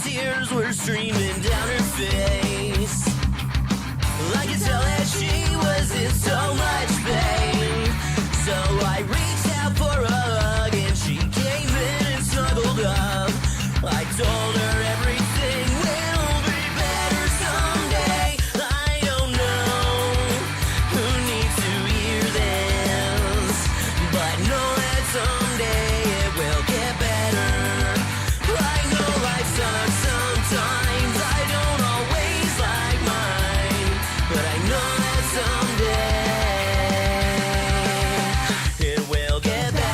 Tears were streaming down her face. I could tell that she was in so much pain. So I reached out for a hug and she came in and snuggled up. I told her everything will be better someday. I don't know who needs to hear this, but know that someday it will get better. I know life sucks sometimes, I don't always like mine, but I know that someday it will get better.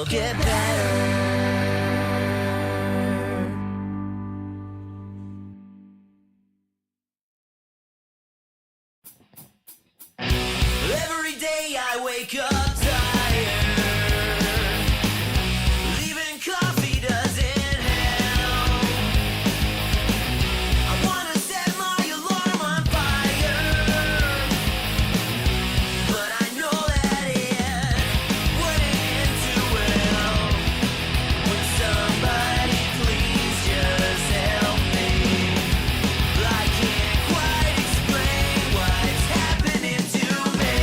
Get better. Every day I wake up tired. Leaving coffee doesn't help. I wanna set my alarm on fire, but I know that it wouldn't end too well. Would somebody please just help me? I can't quite explain what's happening to me.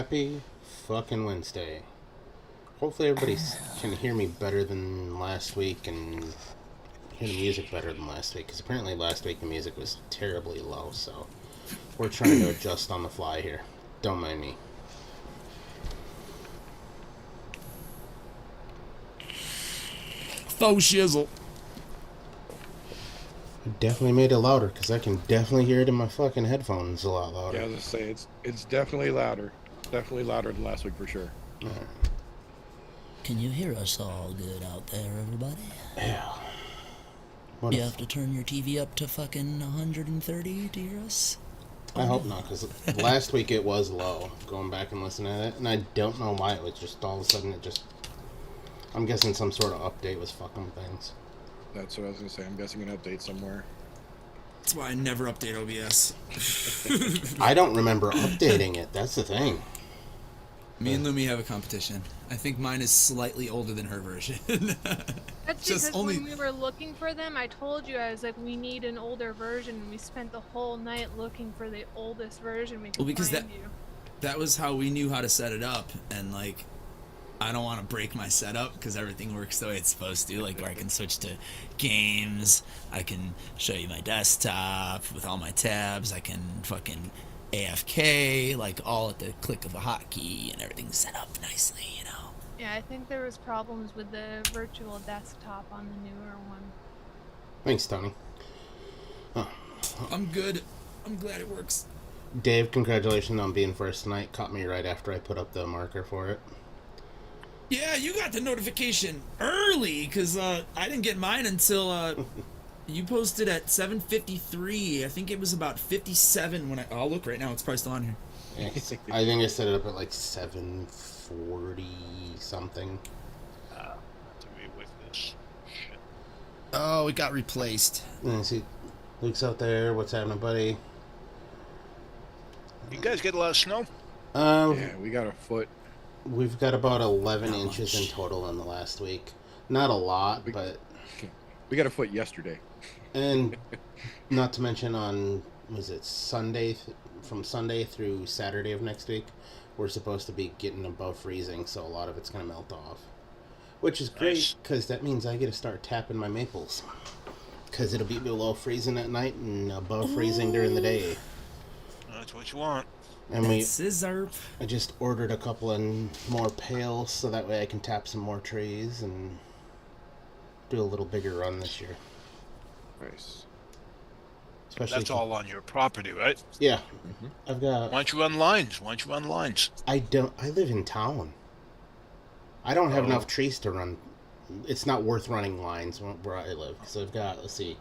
Happy fucking Wednesday. Hopefully everybody can hear me better than last week and hear the music better than last week, because apparently last week the music was terribly low, so we're trying to adjust on the fly here. Don't mind me. Faux shizzle. I definitely made it louder, because I can definitely hear it in my fucking headphones a lot louder. Yeah, I was just saying, it's definitely louder. Definitely louder than last week for sure. Can you hear us all good out there, everybody? Yeah. You have to turn your TV up to fucking 130 to hear us? I hope not, because last week it was low, going back and listening to it, and I don't know why it was just all of a sudden it just... I'm guessing some sort of update was fucking with things. That's what I was going to say. I'm guessing an update somewhere. That's why I never update OBS. I don't remember updating it, that's the thing. Me and Lumi have a competition. I think mine is slightly older than her version. That's Just because only- when we were looking for them, I told you, I was like, we need an older version, and we spent the whole night looking for the oldest version we could Well, because find you. that was how we knew how to set it up, and like, I don't want to break my setup because everything works the way it's supposed to. Like, where I can switch to games, I can show you my desktop with all my tabs, I can fucking AFK, like all at the click of a hotkey, and everything's set up nicely, you know. Yeah, I think there was problems with the virtual desktop on the newer one. Thanks, Tony. I'm good. I'm glad it works. Dave, congratulations on being first tonight. Caught me right after I put up the marker for it. Yeah, you got the notification early, because I didn't get mine until you posted at 7:53. I think it was about 57 when I'll look right now. It's probably still on here. Yeah, I think I set it up at like 7:40 something. To be with this shit. Oh, it got replaced. And see, Luke's out there. What's happening, buddy? You guys get a lot of snow? Yeah, we got a foot. We've got about 11 Not inches much. in total in the last week. Not a lot, but... We got a foot yesterday. And not to mention on, was it Sunday, from Sunday through Saturday of next week, we're supposed to be getting above freezing, so a lot of it's going to melt off. Which is great, Nice. because that means I get to start tapping my maples. Because it'll be below freezing at night and above freezing during the day. That's what you want. And Scissor. I just ordered a couple of more pails, so that way I can tap some more trees and do a little bigger run this year. Nice. Especially That's all on your property, right? Yeah. I've got... Why don't you run lines? Why don't you run lines? I live in town. I don't have enough trees to run. It's not worth running lines where I live. So I've got, let's see,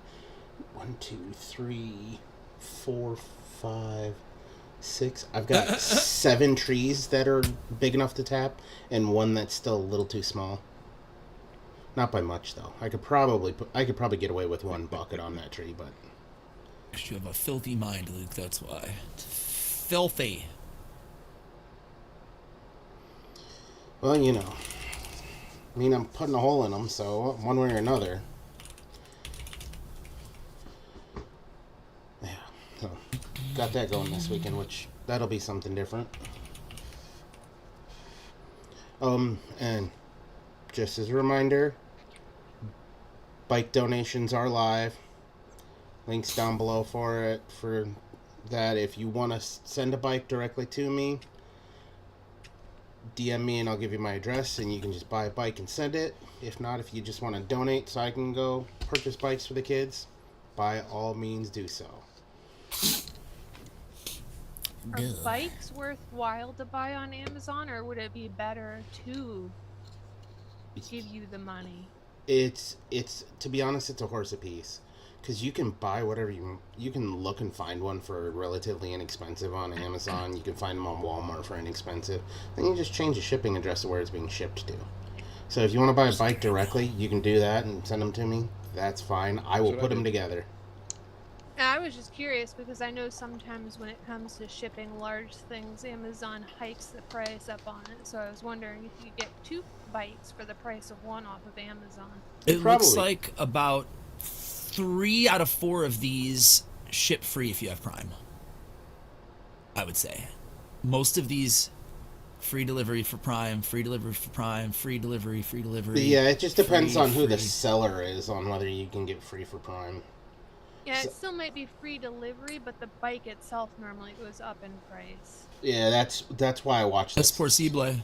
1, 2, 3, 4, 5, 6. I've got 7 trees that are big enough to tap, and 1 that's still a little too small. Not by much though. I could probably get away with 1 bucket on that tree, but You have a filthy mind, Luke, that's why. Filthy. well, you know. I mean, I'm putting a hole in them, so one way or another. Yeah. So got that going this weekend, which that'll be something different. And just as a reminder, bike donations are live. Links down below for that. If you want to send a bike directly to me, DM me and I'll give you my address and you can just buy a bike and send it. If not, if you just want to donate so I can go purchase bikes for the kids, by all means do so. Are bikes worthwhile to buy on Amazon, or would it be better to give you the money? It's to be honest, it's a horse apiece. Because you can buy whatever you can look and find one for relatively inexpensive on Amazon. You can find them on Walmart for inexpensive. Then you just change the shipping address of where it's being shipped to. So if you want to buy a bike directly, you can do that and send them to me. That's fine. I will put them together. I was just curious because I know sometimes when it comes to shipping large things, Amazon hikes the price up on it. So I was wondering if you get 2 bikes for the price of 1 off of Amazon. It Probably. looks like about 3 out of 4 of these ship free if you have Prime. I would say. Most of these free delivery for Prime, free delivery for Prime, free delivery, free delivery. Yeah, it just depends free, on who the free. seller is on whether you can get free for Prime. Yeah, it still might be free delivery, but the bike itself normally goes up in price. Yeah, that's why I watch That's this. possible.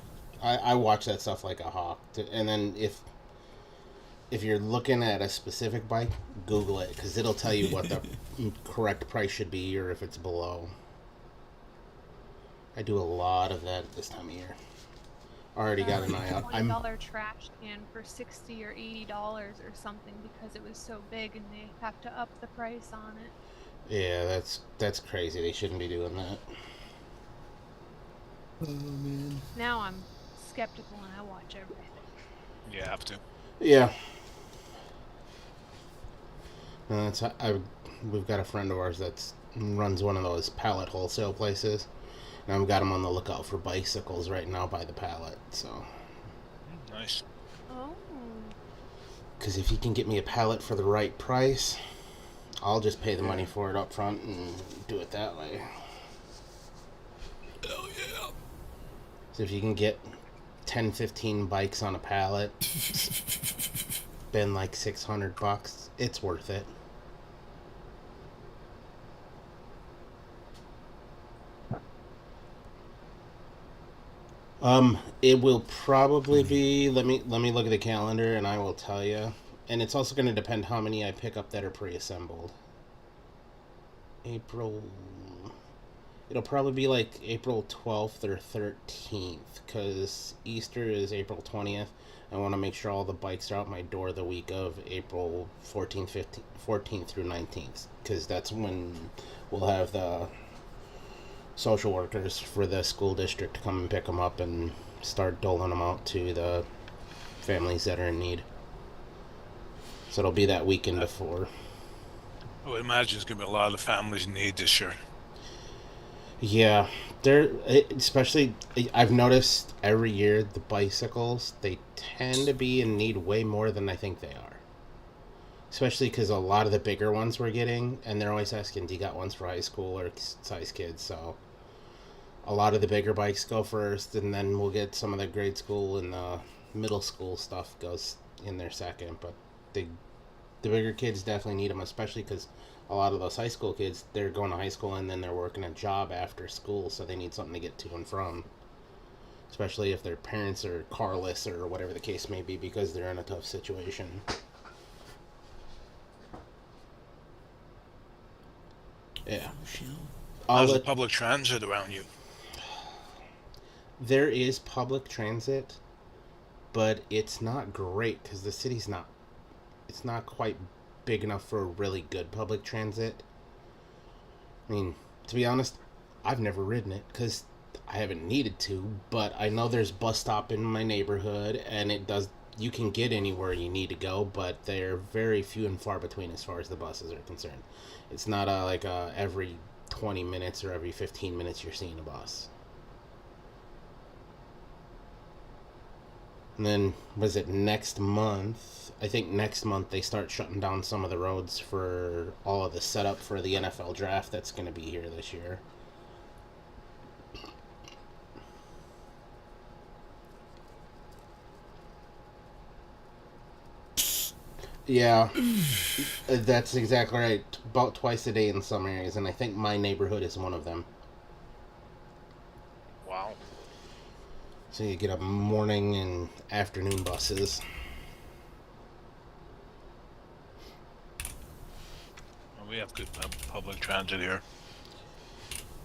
I watch that stuff like a hawk. And then if you're looking at a specific bike, Google it, because it'll tell you what the correct price should be or if it's below. I do a lot of that this time of year. Already got an eye out. $20 trash can for $60 or $80 or something because it was so big and they have to up the price on it. Yeah, that's crazy. They shouldn't be doing that. Oh man. Now I'm skeptical and I watch everything. You have to. Yeah. We've got a friend of ours that runs one of those pallet wholesale places. And I've got him on the lookout for bicycles right now by the pallet. So, Nice. Oh. because if he can get me a pallet for the right price, I'll just pay the money for it up front and do it that way. Hell yeah. So if you can get 10, 15 bikes on a pallet, spend like $600, it's worth it. It will probably be. Let me look at the calendar, and I will tell you. And it's also going to depend how many I pick up that are pre-assembled. April. It'll probably be like April 12th or 13th, because Easter is April 20th. I want to make sure all the bikes are out my door the week of April 14th through 19th, because that's when we'll have the social workers for the school district to come and pick them up and start doling them out to the families that are in need. So it'll be that weekend before. I would imagine there's going to be a lot of families in need this year. Yeah, especially I've noticed every year the bicycles, they tend to be in need way more than I think they are. Especially because a lot of the bigger ones we're getting, and they're always asking, do you got ones for high school or size kids? So a lot of the bigger bikes go first, and then we'll get some of the grade school and the middle school stuff goes in there second. But the bigger kids definitely need them, especially because a lot of those high school kids, they're going to high school and then they're working a job after school, so they need something to get to and from. Especially if their parents are carless or whatever the case may be, because they're in a tough situation. Yeah. How's the public transit around you? There is public transit, but it's not great because the city's not. It's not quite big enough for a really good public transit. I mean, to be honest, I've never ridden it because I haven't needed to. But I know there's bus stop in my neighborhood, and it does. You can get anywhere you need to go, but they're very few and far between as far as the buses are concerned. It's not every 20 minutes or every 15 minutes you're seeing a bus. And then, was it next month? I think next month they start shutting down some of the roads for all of the setup for the NFL draft that's going to be here this year. Yeah, that's exactly right. About twice a day in some areas, and I think my neighborhood is one of them. Wow. So you get a morning and afternoon buses. Well, we have good public transit here.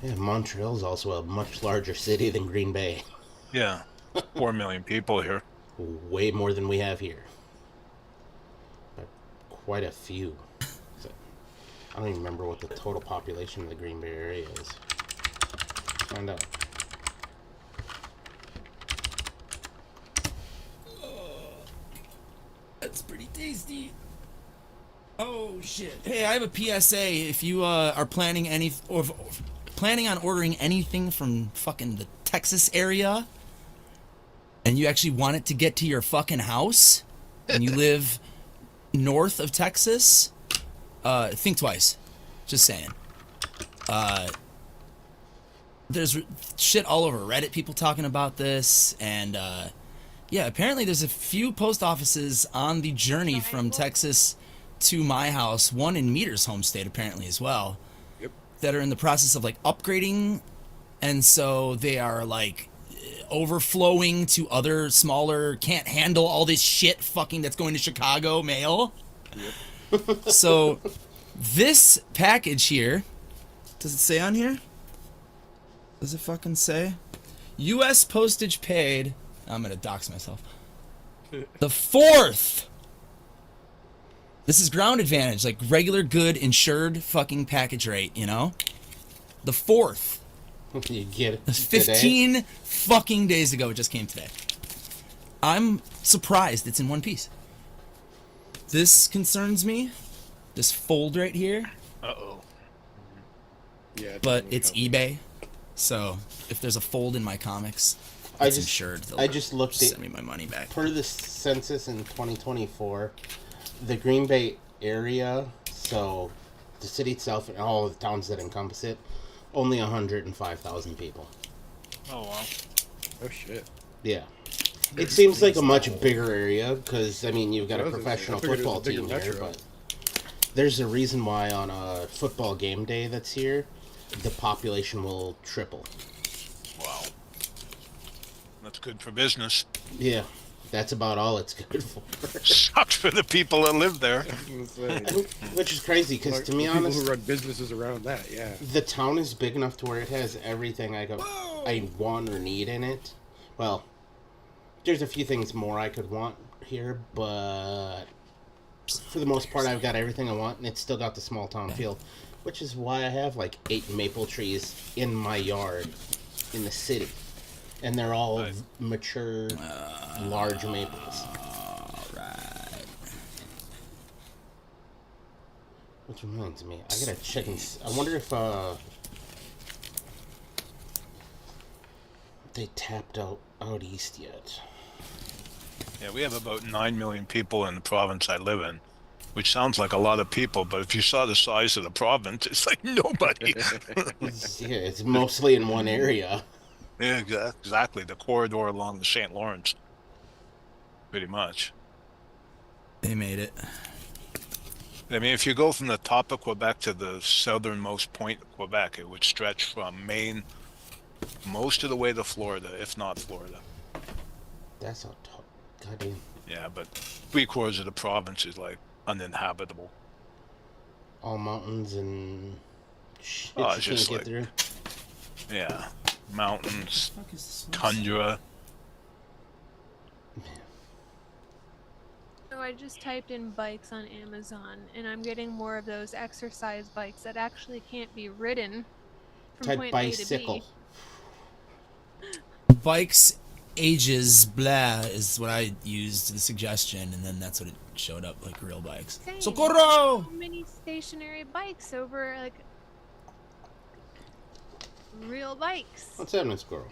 Yeah, Montreal's also a much larger city than Green Bay. Yeah. 4 million people here. Way more than we have here. But quite a few. So, I don't even remember what the total population of the Green Bay area is. Let's find out. That's pretty tasty. Oh shit! Hey, I have a PSA. If you are planning planning on ordering anything from fucking the Texas area, and you actually want it to get to your fucking house, and you live north of Texas, think twice. Just saying. there's shit all over Reddit, people talking about this, and yeah, apparently there's a few post offices on the journey from Texas to my house, one in Meter's home state apparently as well, that are in the process of like upgrading, and so they are like overflowing to other smaller, can't handle all this shit fucking that's going to Chicago mail. So this package here, does it say on here? Does it fucking say? U.S. postage paid. I'm gonna dox myself. The 4th. This is ground advantage, like regular good insured fucking package rate, you know? The 4th. You get it. 15 fucking days ago, it just came today. I'm surprised it's in one piece. This concerns me. This fold right here. Uh-oh. Yeah, But it's eBay. So if there's a fold in my comics, it's insured. I just looked at, send me my money back. per the census in 2024, the Green Bay area, so the city itself and all of the towns that encompass it, only 105,000 people. Oh, wow. Oh shit. Yeah. It seems like a much bigger area because, I mean, you've got a I was gonna say, professional I figured it was football a bigger team here, metro. but there's a reason why on a football game day that's here, the population will triple. Wow. That's good for business. Yeah, that's about all it's good for. Sucks for the people that live there. Which is crazy because, to be people honest, who run businesses around that, yeah. the town is big enough to where it has everything I want or need in it. Well, there's a few things more I could want here, but for the most part, I've got everything I want, and it's still got the small town feel, which is why I have like 8 maple trees in my yard in the city, and they're all Nice. mature, large maples. Alright. Which reminds me, I gotta check and I wonder if they tapped out east yet. Yeah, we have about 9 million people in the province I live in, which sounds like a lot of people, but if you saw the size of the province, it's like nobody. Yeah, it's mostly in one area. Yeah, exactly. The corridor along the St. Lawrence. Pretty much. They made it. I mean, if you go from the top of Quebec to the southernmost point of Quebec, it would stretch from Maine most of the way to Florida, if not Florida. That's how tough. Goddamn. Yeah, but 3/4 of the province is like uninhabitable. All mountains and shit Oh, you it's can't just get like- through. Yeah, mountains, tundra. So I just typed in bikes on Amazon, and I'm getting more of those exercise bikes that actually can't be ridden from Type point bicycle. A to B. Bikes, ages, blah, is what I used, the suggestion, and then that's what it showed up, like real bikes. Dang. Socorro! So many stationary bikes over like real bikes. What's happening, squirrel?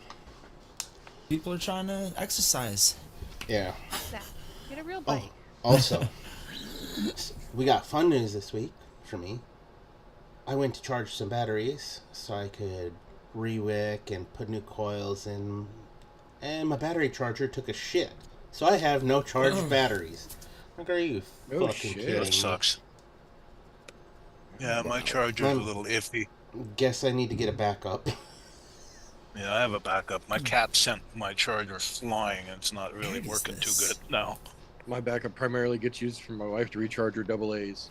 People are trying to exercise. Yeah. That. Get a real bike. Oh, also, we got fun news this week for me. I went to charge some batteries so I could rewick and put new coils in, and my battery charger took a shit. So I have no charged batteries. Like, are you Oh, fucking shit. kidding That me? sucks. Yeah, my charger's a little iffy. Guess I need to get a backup. Yeah, I have a backup. My cat sent my charger flying, and it's not really What is working too this? good now. My backup primarily gets used for my wife to recharge her AA's.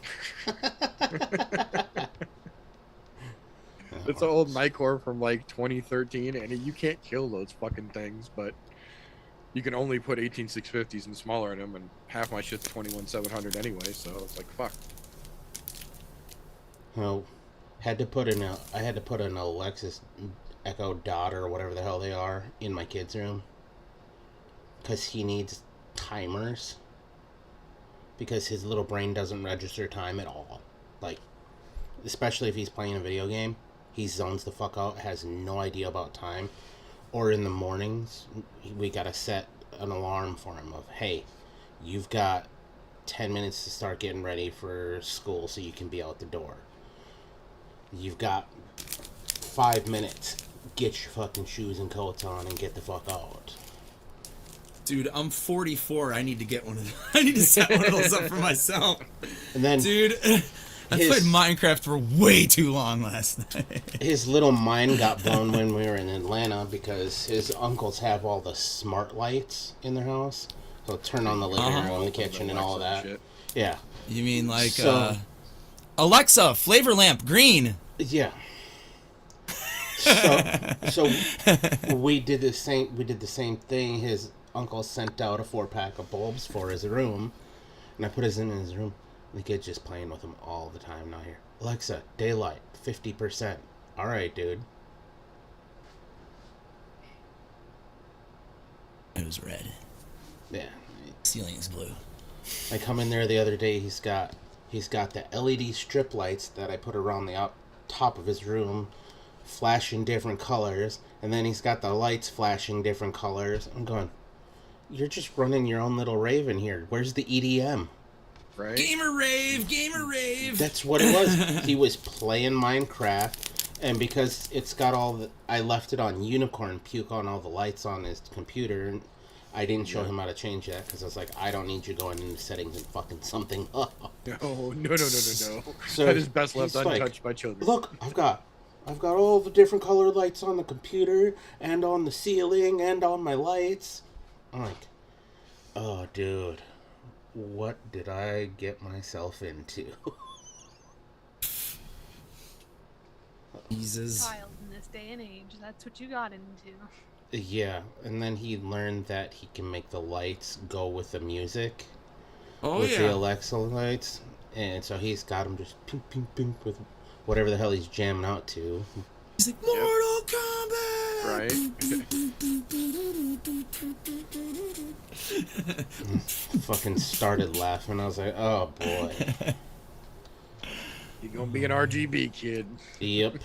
It's an old Nicor from like 2013, and you can't kill those fucking things, but you can only put 18650s and smaller in them, and half my shit's 21700 anyway, so it's like, fuck. No, I had to put an Alexis Echo Dot or whatever the hell they are in my kid's room because he needs timers because his little brain doesn't register time at all. Like, especially if he's playing a video game, he zones the fuck out, has no idea about time. Or in the mornings, we gotta set an alarm for him of, hey, you've got 10 minutes to start getting ready for school so you can be out the door. You've got 5 minutes get your fucking shoes and coats on and get the fuck out. Dude, I'm 44. I need to get one of those. I need to set one of those up for myself. And then, Dude, I played Minecraft for way too long last night. his little mind got blown when we were in Atlanta because his uncles have all the smart lights in their house. So turn on the living room, the kitchen, and all of that. Shit. Yeah. You mean like, So- Alexa, flavor lamp, green. Yeah. So we did the same. We did the same thing. His uncle sent out a 4-pack of bulbs for his room, and I put his in his room. The kid's just playing with him all the time now. Here, Alexa, daylight 50%. All right, dude. It was red. Yeah. Ceiling is blue. I come in there the other day. He's got the LED strip lights that I put around the top of his room, flashing different colors, and then he's got the lights flashing different colors. I'm going, you're just running your own little rave in here. Where's the EDM? Right? Gamer rave, gamer rave. That's what it was. He was playing Minecraft, and because it's got all the... I left it on Unicorn Puke on all the lights on his computer, and I didn't show him how to change that, because I was like, I don't need you going into settings and fucking something up. No. So That is best left he's like, untouched by children. Look, I've got all the different color lights on the computer, and on the ceiling, and on my lights. I'm like, oh, dude, what did I get myself into? Jesus. Child in this day and age, that's what you got into. Yeah, and then he learned that he can make the lights go with the music, Oh, with yeah. the Alexa lights, and so he's got them just pink, pink, pink with whatever the hell he's jamming out to. He's like, Mortal Kombat! Right? Fucking started laughing. I was like, oh boy. You're gonna be an RGB kid. Yep.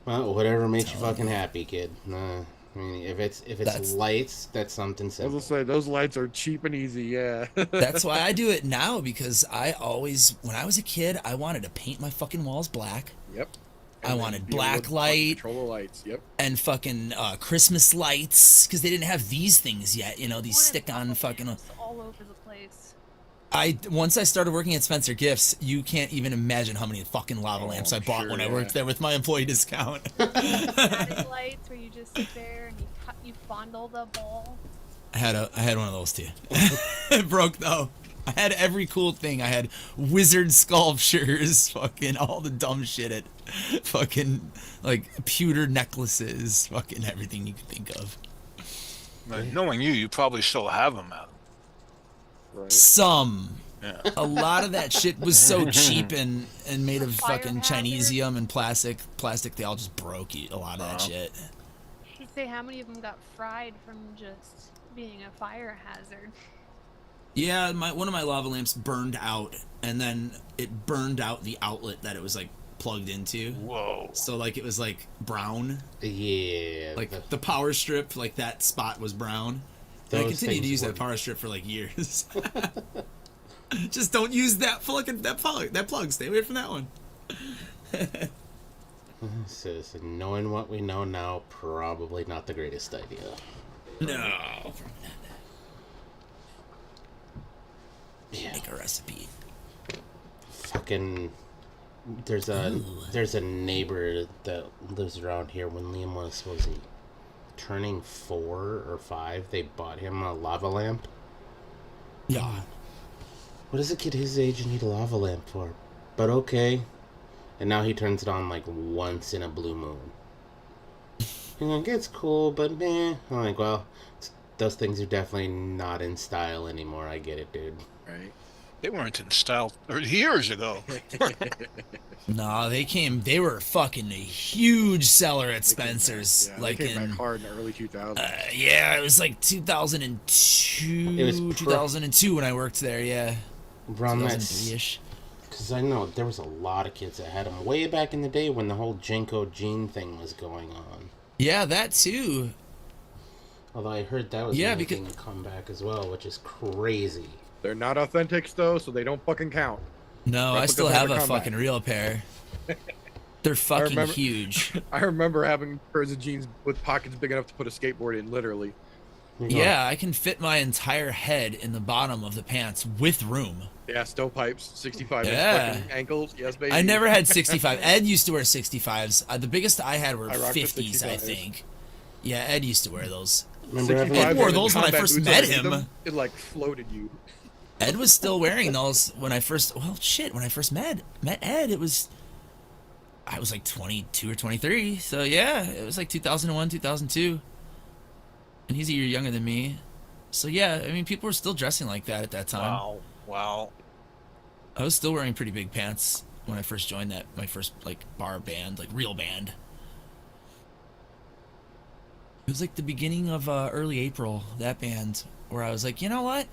Well, whatever makes you fucking happy, kid. I mean, if it's lights, that's something I was simple. gonna say those lights are cheap and easy. Yeah. That's why I do it now, because I always, when I was a kid, I wanted to paint my fucking walls black. Yep. I And then wanted be able black to light. Control the lights. Yep. And fucking Christmas lights, because they didn't have these things yet, you know, these Wanted stick-on lava fucking... lamps all over the place. Once I started working at Spencer Gifts, you can't even imagine how many fucking lava lamps I bought sure, when I yeah. worked there with my employee discount. Static lights where you just sit there and you fondle the ball. I had one of those too. It broke though. I had every cool thing. I had wizard sculptures, fucking all the dumb shit at fucking like pewter necklaces, fucking everything you could think of. Knowing you probably still have them out. Right. Some. Yeah. A lot of that shit was so cheap and made of Fire fucking hazard. Chinesium and plastic. They all just broke a lot of that shit. You'd say how many of them got fried from just being a fire hazard. Yeah, one of my lava lamps burned out, and then it burned out the outlet that it was like plugged into. Whoa. So like it was like brown, Yeah. like the power strip, like that spot was brown. And I Those continued to things use were- that power strip for like years. Just don't use that fucking that plug. Stay away from that one. So knowing what we know now, probably not the greatest idea. No. Yeah. Make a recipe. Fucking there's a neighbor that lives around here. When Liam was he turning 4 or 5, they bought him a lava lamp. Yeah. What does a kid his age need a lava lamp for? But okay. And now he turns it on like once in a blue moon. He's like, it's cool, but meh. I'm like, well, those things are definitely not in style anymore. I get it, dude. Right. They weren't in style 30 years ago. No, they were fucking a huge seller at Spencer's. Yeah, like they came in back hard in the early 2000s. yeah, it was like 2002. It was 2002 when I worked there. Yeah, Around that, 2003ish. because I know there was a lot of kids that had them way back in the day when the whole Jenko Gene thing was going on. Yeah, that too. Although I heard that was Yeah, making a comeback as well, which is crazy. They're not authentics though, so they don't fucking count. No, I Replicas still never have a come back. fucking real pair. They're fucking remember- huge. I remember having pairs of jeans with pockets big enough to put a skateboard in, literally. Yeah, I can fit my entire head in the bottom of the pants with room. Yeah, stovepipes, 65 Yeah. inch fucking ankles. Yes, baby. I never had 65. Ed used to wear 65s. The biggest I had were I rocked the 50s, I 65s. think. Yeah, Ed used to wear those. Remember having 65 Ed wore with those when I combat first boots met underneath him. them, it like floated you. Ed was still wearing those when I first. Well, shit. When I first met Ed, I was like 22 or 23. So yeah, it was like 2001, 2002. And he's a year younger than me. So yeah, I mean, people were still dressing like that at that time. Wow. I was still wearing pretty big pants when I first joined my first like bar band, like real band. It was like the beginning of early April, that band, where I was like, you know what?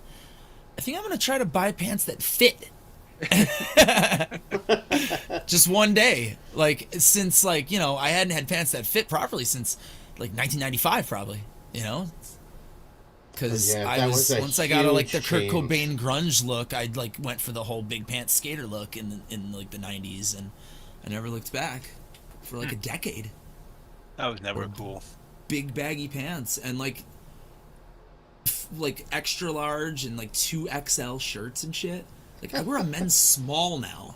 I think I'm gonna try to buy pants that fit. Just one day, like since like I hadn't had pants that fit properly since like 1995, probably. Because Yeah, I that was was a once I got like the huge Kurt change. Cobain grunge look, I like went for the whole big pants skater look in like the 90s, and I never looked back for like a decade. That was never cool. Big baggy pants and like extra large and like 2XL shirts and shit. Like I wear a men's small now.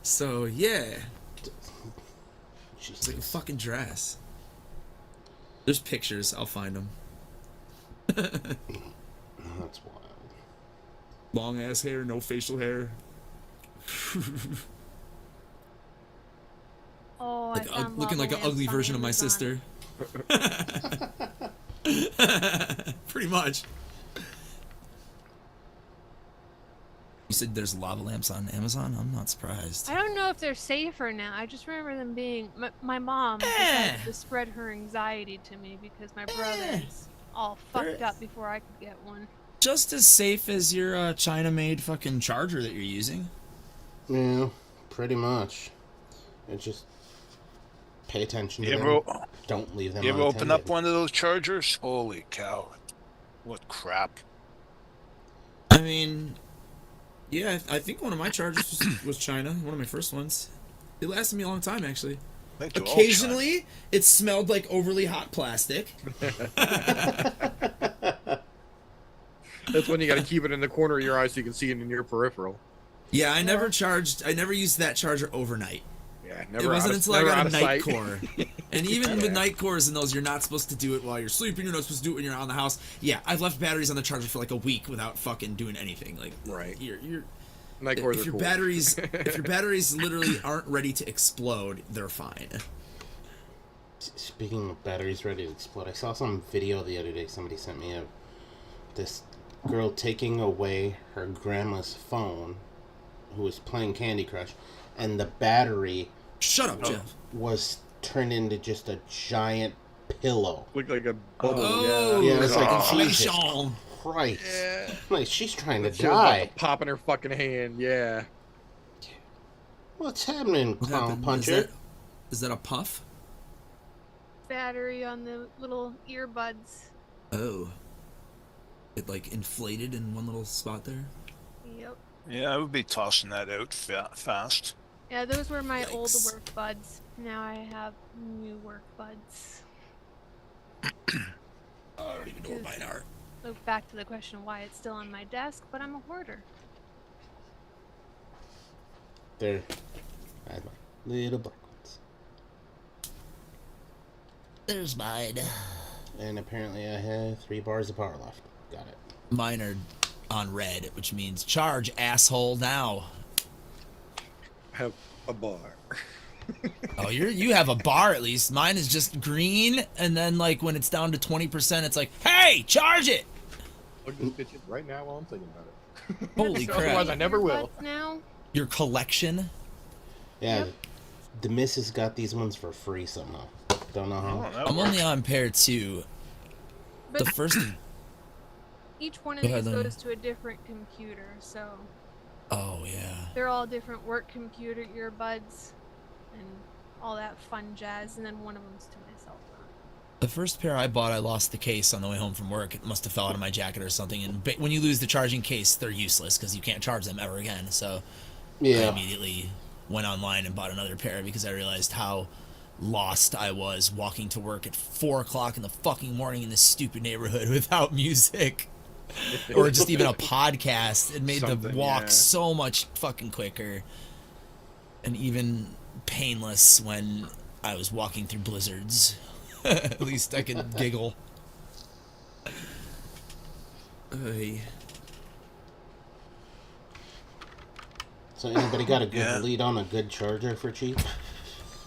So yeah, it's like a fucking dress. There's pictures. I'll find them. That's wild. Long ass hair, no facial hair. Oh, Like, I found looking like an lava ugly lamps on version of my Amazon. sister. Pretty much. You said there's lava lamps on Amazon? I'm not surprised. I don't know if they're safer now. I just remember them being. My mom Eh. decided to spread her anxiety to me because my brother's all fucked up before I could get one. Just as safe as your China-made fucking charger that you're using. Yeah, pretty much. It's just pay attention to You them. ever, Don't leave them you ever open up unattended. one of those chargers? Holy cow. What crap. I mean, yeah, I think one of my chargers was China, one of my first ones. It lasted me a long time, actually. I think they're all Occasionally, it smelled like overly hot plastic. That's when you got to keep it in the corner of your eye so you can see it in your peripheral. Yeah, I never used that charger overnight. Yeah, never. It wasn't out of, until I never got out a of night sight. core. And even with night cores and those, you're not supposed to do it while you're sleeping. You're not supposed to do it when you're out in the house. Yeah, I've left batteries on the charger for like a week without fucking doing anything. Like, Right. You're Night cores if are your cool. batteries if your batteries literally aren't ready to explode, they're fine. Speaking of batteries ready to explode, I saw some video the other day. Somebody sent me this girl taking away her grandma's phone, who was playing Candy Crush, and the battery Shut up, Jeff. was turned into just a giant pillow. Look like a bubble. Oh, Yeah, it's like, Jesus inflation. Christ. Yeah. Like, she's trying to She was about die. to pop in her fucking hand. Yeah. What's happening, What clown happened? puncher? Is that a puff? Battery on the little earbuds. Oh. It like inflated in one little spot there? Yep. Yeah, I would be tossing that out fast. Yeah, those were my old Yikes. work buds. Now I have new work buds. I don't even know what mine are. Look back to the question of why it's still on my desk, but I'm a hoarder. There. I had my little black ones. There's mine. And apparently I have 3 bars of power left. Got it. Mine are on red, which means charge, asshole, now. Have a bar. Oh, you have a bar at least. Mine is just green, and then like when it's down to 20%, it's like, hey, charge it! Look at this bitch right now while I'm thinking about it. Holy Otherwise, crap. I never will. Earbuds now? Your collection? Yeah, Yep. the missus got these ones for free somehow. Don't know how. Oh, that I'm works. only on pair 2. But The first... each one of Go ahead, these Lenny. goes to a different computer, so Oh, yeah. they're all different work computer earbuds and all that fun jazz, and then one of them's to myself. The first pair I bought, I lost the case on the way home from work. It must have fell out of my jacket or something. And when you lose the charging case, they're useless because you can't charge them ever again. So I Yeah. immediately went online and bought another pair because I realized how lost I was walking to work at 4 o'clock in the fucking morning in this stupid neighborhood without music or just even a podcast. It made the walk so much fucking quicker and even painless when I was walking through blizzards. At least I could giggle. Oy. So anybody got a good lead on a good charger for cheap?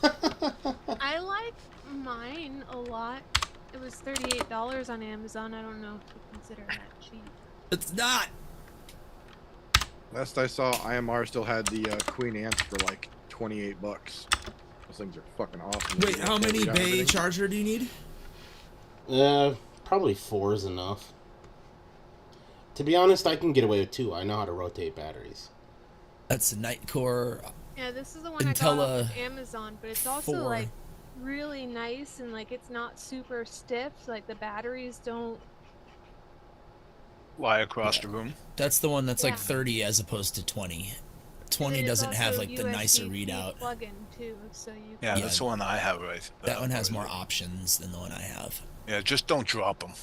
I like mine a lot. It was $38 on Amazon. I don't know if you consider that cheap. It's not. Last I saw, IMR still had the Queen amps for like $28. Those things are fucking awesome. Wait, how many bay charger do you need? Probably 4 is enough. To be honest, I can get away with 2. I know how to rotate batteries. That's a Nightcore. Yeah, this is the one I got off Amazon, but it's also 4. like really nice and like it's not super stiff. Like the batteries don't Lie across the room. That's the one that's like 30 as opposed to 20. 20 doesn't have like the nicer USB-C readout. plug-in too, so you Yeah, that's the one I have right. That one has more options than the one I have. Yeah, just don't drop them.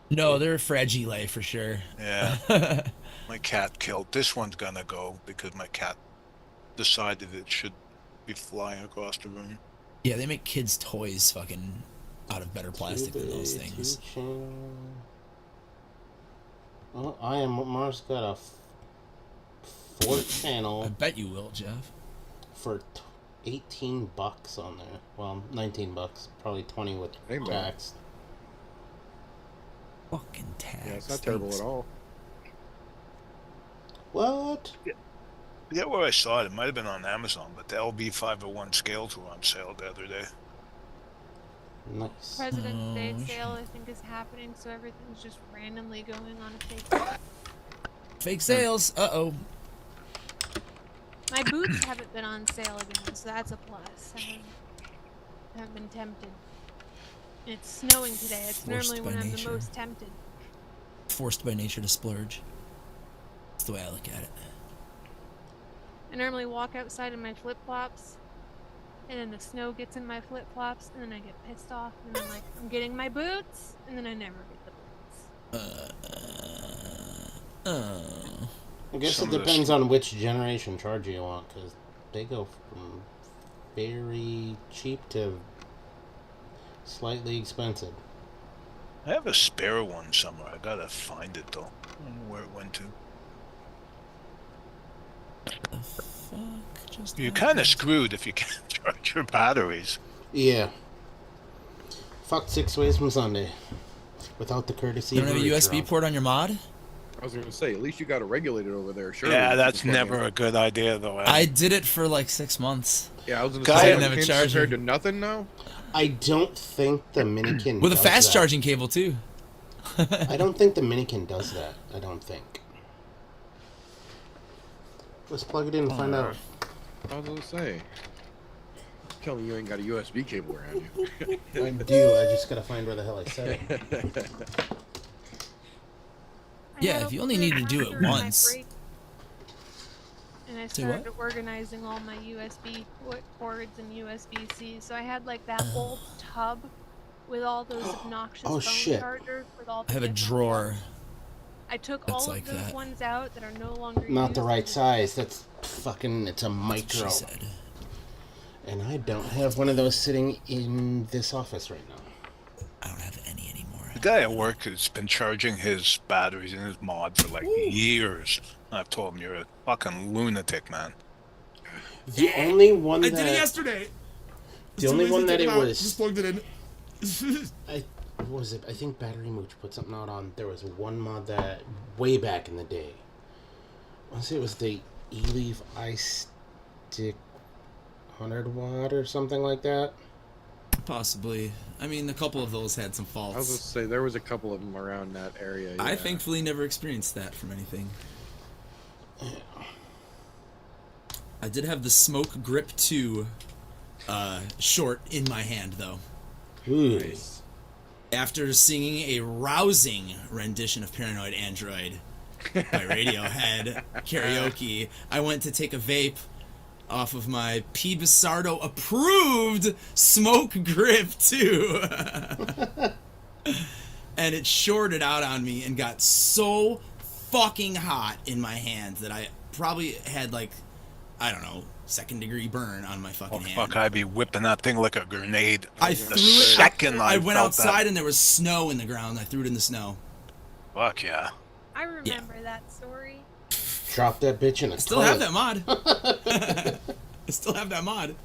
No, they're fragile for sure. Yeah. My cat killed. This one's gonna go because my cat decided it should be flying across the room. Yeah, they make kids' toys fucking out of better plastic than those things. Oh, IMR's got a 4-channel. I bet you will, Jeff. For $18 on there. Well, $19, probably 20 with tax. Fucking tax. Yeah, it's not terrible at all. What? I forget where I saw it. It might have been on Amazon, but the LB501 scales were on sale the other day. Nice. President's Day sale, I think, is happening, so everything's just randomly going on a fake. Fake sales. Uh-oh. My boots haven't been on sale again, so that's a plus. I haven't been tempted. It's snowing today. It's Forced normally by when I'm nature. the most tempted. Forced by nature to splurge. That's the way I look at it. I normally walk outside in my flip-flops, and then the snow gets in my flip-flops, and then I get pissed off, and I'm like, I'm getting my boots, and then I never get the boots. I guess Some it of this- depends on which generation charger you want, because they go from very cheap to slightly expensive. I have a spare one somewhere. I gotta find it though. I don't know where it went to. The fuck just You're happened? kind of screwed if you can't charge your batteries. Yeah. Fucked 6 ways from Sunday. Without the courtesy You of don't have a reach USB around. port on your mod? I was gonna say, at least you got a regulator over there. Sure. Yeah, that's never a good idea though. I did it for like 6 months. Yeah, I was gonna Guy say, didn't have a it's charger. compared to nothing now. I don't think the Minikin With a does fast that. charging cable too. I don't think the Minikin does that. I don't think. Let's plug it in and find out. I was gonna say. Tell me you ain't got a USB cable around you. I do. I just gotta find where the hell I set it. Yeah, if you only need to do it once. And I Do what? started organizing all my USB cords and USB-C. So I had like that old tub with all those obnoxious Oh, phone shit. chargers with all the I have a different drawer. ones. I took that's all like of those that. ones out that are no longer Not used. the right size. That's fucking. It's a That's what micro. she said. And I don't have one of those sitting in this office right now. I don't have any anymore. The guy at work has been charging his batteries in his mod for like years. I've told him you're a fucking lunatic, man. The only one that yesterday. the only one that it was. Just plugged it in. What was it? I think Battery Mooch put something out on. There was one mod that way back in the day. I want to say it was the eLeaf iStick 100 watt or something like that. Possibly. I mean, a couple of those had some I was gonna faults. say there was a couple of them around that area. I yeah. thankfully never experienced that from anything. I did have the Smoke Grip 2 short in my hand, though. Ooh. After singing a rousing rendition of Paranoid Android by Radiohead karaoke, I went to take a vape, off of my P. Bissardo approved smoke grip too. And it shorted out on me and got so fucking hot in my hand that I probably had like, I don't know, 2nd-degree burn on my fucking hand. Fuck, I'd be whipping that thing like a grenade. I The threw it. second I went felt outside that. and there was snow in the ground. I threw it in the snow. Fuck yeah. I remember that story. Drop that bitch in a Still have that toilet. mod. I still have that mod.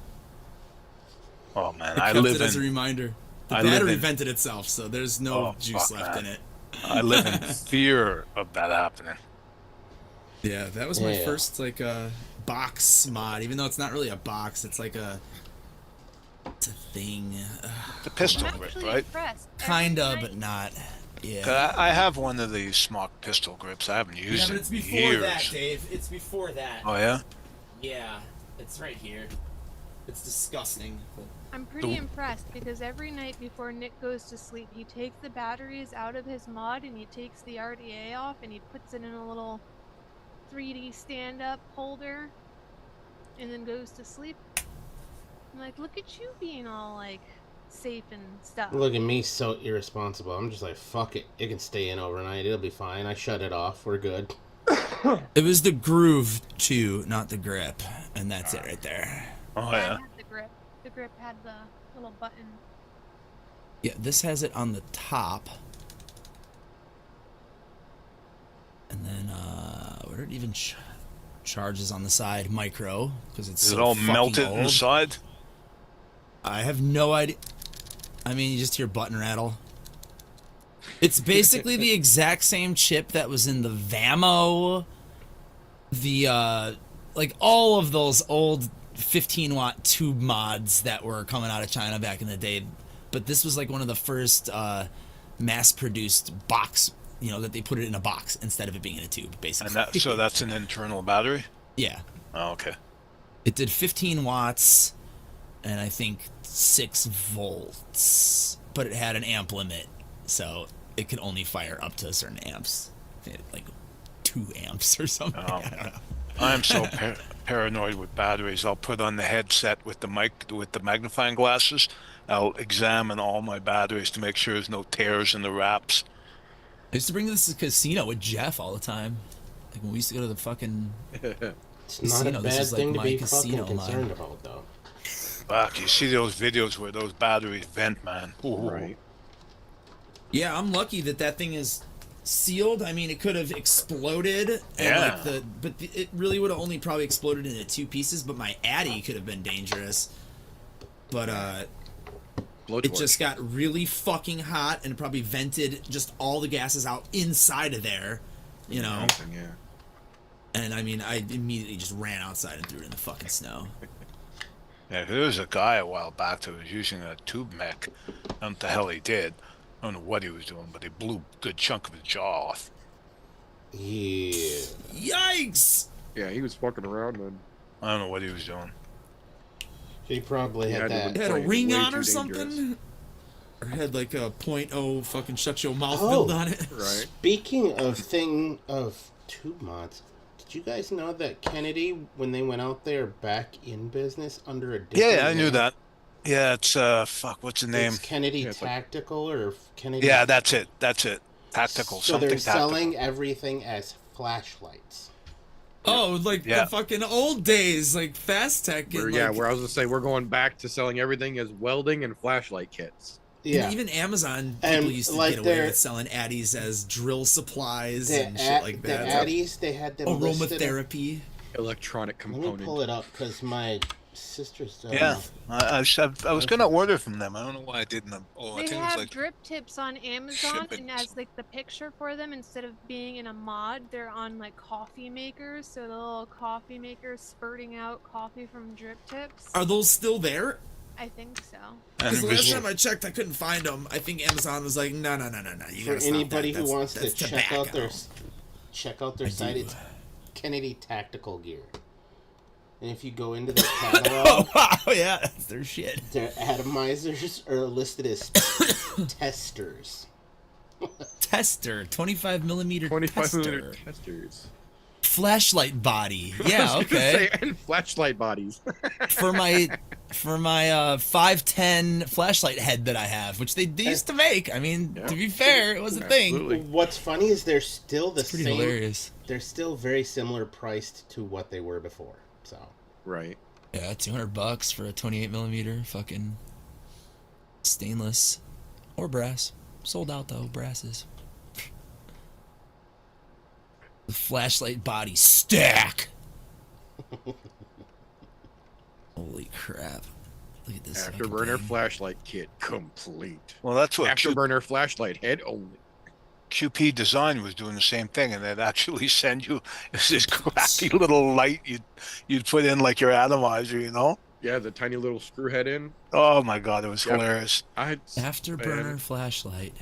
Oh man, I I kept live it as a in reminder. The I live battery in- vented itself, so there's no Oh, juice fuck left that. in it. I live in fear of that happening. Yeah, that was my Yeah. first like box mod. Even though it's not really a box, it's like it's a thing. The pistol I'm grip, actually right? impressed. Kinda, Every but night- not. Yeah. 'Cause I have one of these smock pistol grips. I haven't used Yeah, but it it's in before years. that, Dave. It's before that. Oh yeah? Yeah, it's right here. It's disgusting. I'm pretty impressed because every night before Nick goes to sleep, he takes the batteries out of his mod and he takes the RDA off and he puts it in a little 3D stand-up holder and then goes to sleep. I'm like, look at you being all like safe and stuff. Look at me, so irresponsible. I'm just like, fuck it. It can stay in overnight. It'll be fine. I shut it off. We're good. It was the groove too, not the grip, and that's it right there. Oh I yeah. had the grip. The grip had the little button. Yeah, this has it on the top. And then, where it even charges on the side, micro, because it's Is so it all fucking melted old. inside? I have no idea. I mean, you just hear button rattle. It's basically the exact same chip that was in the Vamo, like all of those old 15-watt tube mods that were coming out of China back in the day. But this was like one of the first mass-produced box, that they put it in a box instead of it being in a tube, basically. And so that's an internal battery? Yeah. Oh, okay. It did 15 watts and I think 6 volts, but it had an amp limit, so it could only fire up to certain amps. It had like 2 amps or something. Oh. I don't know. I'm so paranoid with batteries. I'll put on the headset with the magnifying glasses. I'll examine all my batteries to make sure there's no tears in the wraps. I used to bring this to the casino with Jeff all the time. Like when we used to go to the fucking It's not Casino, a this bad is like thing to my be casino fucking mod. concerned about, though. Fuck, you see those videos where those batteries vent, man. Ooh. Right. Yeah, I'm lucky that thing is sealed. I mean, it could have exploded, and Yeah. it really would have only probably exploded into 2 pieces. But my Addy could have been dangerous. But Blowtorch. it just got really fucking hot, and it probably vented just all the gases out inside of there, Yeah. And I mean, I immediately just ran outside and threw it in the fucking snow. Yeah, there was a guy a while back that was using a tube mech. I don't know what the hell he did. I don't know what he was doing, but he blew a good chunk of his jaw off. Yeah. Yikes! Yeah, he was fucking around and I don't know what he was doing. He probably Yeah, had I that. It had a Way ring too on or dangerous. something? Or had like a .0 fucking shut your mouth Oh. build on it? right. Speaking of tube mods, did you guys know that Kennedy, when they went out there back in business under a different Yeah, I knew name? that. Yeah, it's what's the name? It's Kennedy Yeah, it's like- Tactical or Kennedy. Yeah, that's it. That's it. Tactical. So something they're tactical. selling everything as flashlights. Oh, like Yeah. the fucking old days, like Fast Tech. And like, Where I was gonna say we're going back to selling everything as welding and flashlight kits. Yeah. And even Amazon And, people used to like, get away they're- with selling Addies as drill supplies The, and shit like the that. Addies, they had them listed. Aromatherapy. Electronic Let me component. pull it up because my sister's. Yeah, I was gonna order from them. I don't know why I didn't. Oh, I They think it was have like drip tips on Amazon, shipping and or as like the picture for them, instead of being in a mod, they're on like coffee makers. So the little coffee makers spurting out coffee from drip tips. Are those still there? I think so. and Because the it last was- time I checked, I couldn't find them. I think Amazon was like, no. You For gotta stop anybody that. who That's- wants to that's check out their tobacco. I site, do. it's Kennedy Tactical Gear. And if you go into their catalog, Oh wow, yeah, that's their shit. their atomizers are listed as testers. Tester, 25 millimeter 25 tester. millimeter testers. flashlight body. I Yeah, was gonna okay. say, and flashlight bodies. For my 510 flashlight head that I have, which they used to make. I mean, to be fair, it was a thing. Absolutely. What's funny is they're still the Pretty same. hilarious. They're still very similar priced to what they were before. So Right. Yeah, $200 for a 28 millimeter fucking stainless or brass. Sold out though, brasses. The flashlight body stack. Holy crap! Look at this. fucking Afterburner thing. flashlight kit complete. Well, that's what Afterburner flashlight head only. QP Design was doing the same thing, and they'd actually send you this crappy little light you'd put in like your atomizer, you know? Yeah, the tiny little screw head in. Oh my god, it was Yep. hilarious. Afterburner Man, flashlight.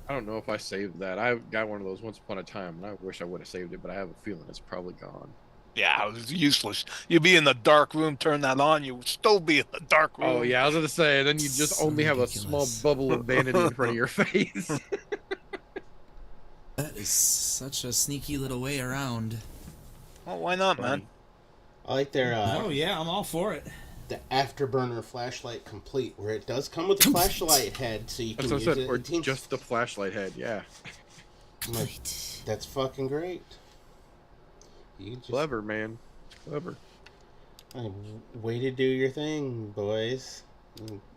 I don't know if I saved that. I got one of those once upon a time, and I wish I would have saved it, but I have a feeling it's probably gone. Yeah, it was useless. You'd be in the dark room, turn that on, you would still be in the dark room. Oh yeah, I was gonna say, then you just So only have a small ridiculous. bubble of vanity in front of your face. That is such a sneaky little way around. Well, why not, man? I like their Oh yeah, I'm all for it. the Afterburner flashlight complete, where it does come with a flashlight head, so you That's can what I use said, it. or It seems- just the flashlight head. Yeah, Complete. That's fucking great. You just clever man, clever. way to do your thing, boys.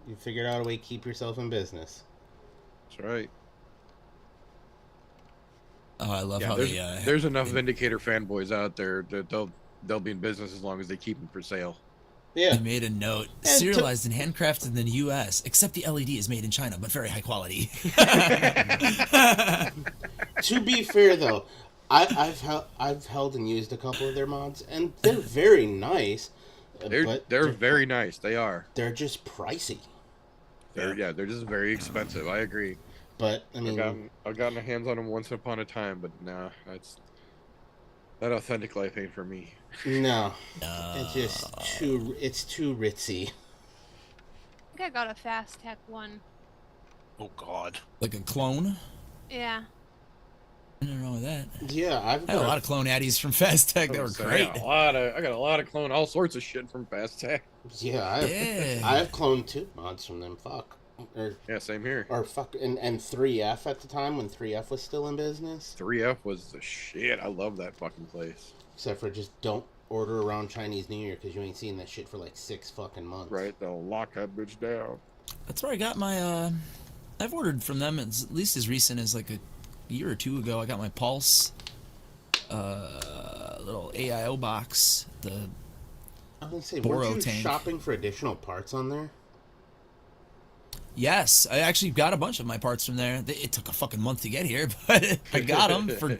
You figured out a way to keep yourself in business. That's right. Oh, I love Yeah, how there's enough Vindicator fanboys out there that they'll be in business as long as they keep them for sale. Yeah. They made a note. Serialized and handcrafted in the U.S., except the LED is made in China, but very high quality. To be fair, though, I've held and used a couple of their mods, and they're very nice. They're very nice. They are. They're just pricey. They're just very expensive. I agree. But I mean, I've gotten my hands on them once upon a time, but nah, that authentic life ain't for me. no, it's just too ritzy. I think I got a Fast Tech one. Oh god. Like a clone. Yeah. I don't know that. Yeah, I had a lot of clone addies from Fast Tech that were So great. I got a lot of clone all sorts of shit from Fast Tech. Yeah, Yeah. I have cloned 2 mods from them. Fuck. Yeah, same here. Or fuck, and 3F at the time when 3F was still in business. 3F was the shit. I love that fucking place. Except for just don't order around Chinese New Year because you ain't seen that shit for like 6 fucking months. Right, they'll lock that bitch down. That's where I got my. I've ordered from them at least as recent as like a year or 2 ago. I got my Pulse little AIO box. The I was gonna say, Boro weren't you tank. shopping for additional parts on there? Yes, I actually got a bunch of my parts from there. It took a fucking month to get here, but I got them for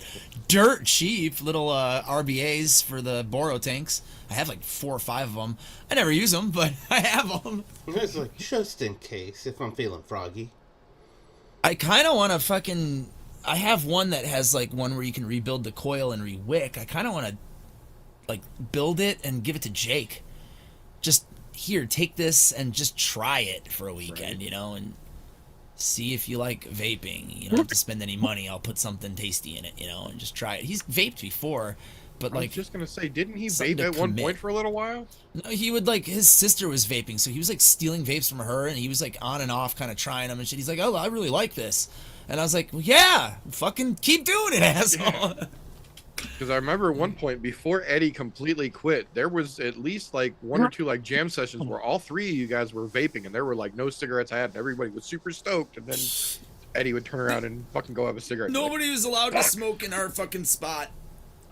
dirt cheap. Little RBAs for the Boro tanks. I have like 4 or 5 of them. I never use them, but I have them. It's like, just in case, if I'm feeling froggy. I kind of want to fucking... I have one that has like one where you can rebuild the coil and re-wick. I kind of want to like build it and give it to Jake. Just... here, take this and just try it for a weekend, you know, and see if you like vaping. You don't have to spend any money. I'll put something tasty in it, you know, and just try it. He's vaped before, but I was like, just gonna say, didn't he something vape to at one commit. point for a little while? no, he would like, his sister was vaping, so he was like stealing vapes from her, and he was like on and off kind of trying them and shit. He's like, oh, I really like this. And I was like, well, yeah, fucking keep doing it, asshole. Because I remember at one point before Eddie completely quit, there was at least like 1 or 2 like jam sessions where all 3 of you guys were vaping, and there were like no cigarettes had, and everybody was super stoked. And then Eddie would turn around and fucking go have a cigarette. Nobody was allowed to smoke in our fucking spot.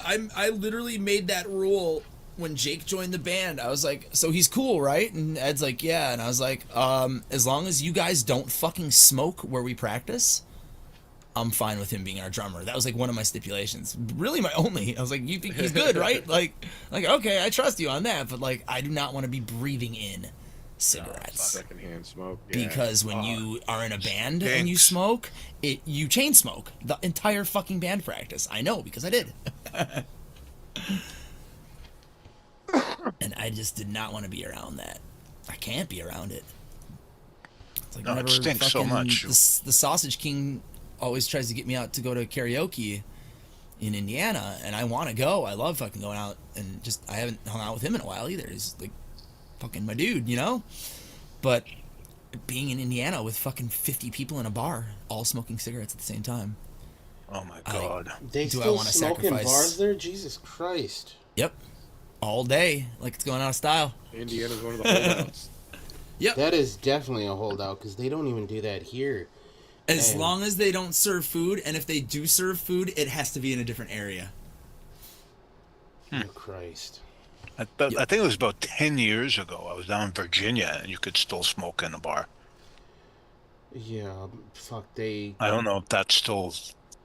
I literally made that rule when Jake joined the band. I was like, so he's cool, right? And Ed's like, yeah. And I was like, as long as you guys don't fucking smoke where we practice, I'm fine with him being our drummer. That was like one of my stipulations. Really my only. I was like, you think he's good, right? Like, okay, I trust you on that, but like, I do not want to be breathing in cigarettes. Secondhand smoke. Yeah. Because when you are in a band and you smoke, you chain smoke the entire fucking band practice. I know because I did. And I just did not want to be around that. I can't be around it. It's like No, it whenever stinks so fucking much. The Sausage King always tries to get me out to go to karaoke, in Indiana, and I want to go. I love fucking going out, and just I haven't hung out with him in a while either. He's like fucking my dude, you know? But being in Indiana with fucking 50 people in a bar, all smoking cigarettes at the same time. Oh my god. They Do I still wanna smoke in sacrifice- bars there? Jesus Christ. Yep. All day, like it's going out of style. Indiana's one of the holdouts. Yep. That is definitely a holdout, because they don't even do that here. As And- long as they don't serve food, and if they do serve food, it has to be in a different area. Oh, Christ. I think it was about 10 years ago. I was down in Virginia, and you could still smoke in a bar. Yeah, fuck, they... I don't know if that's still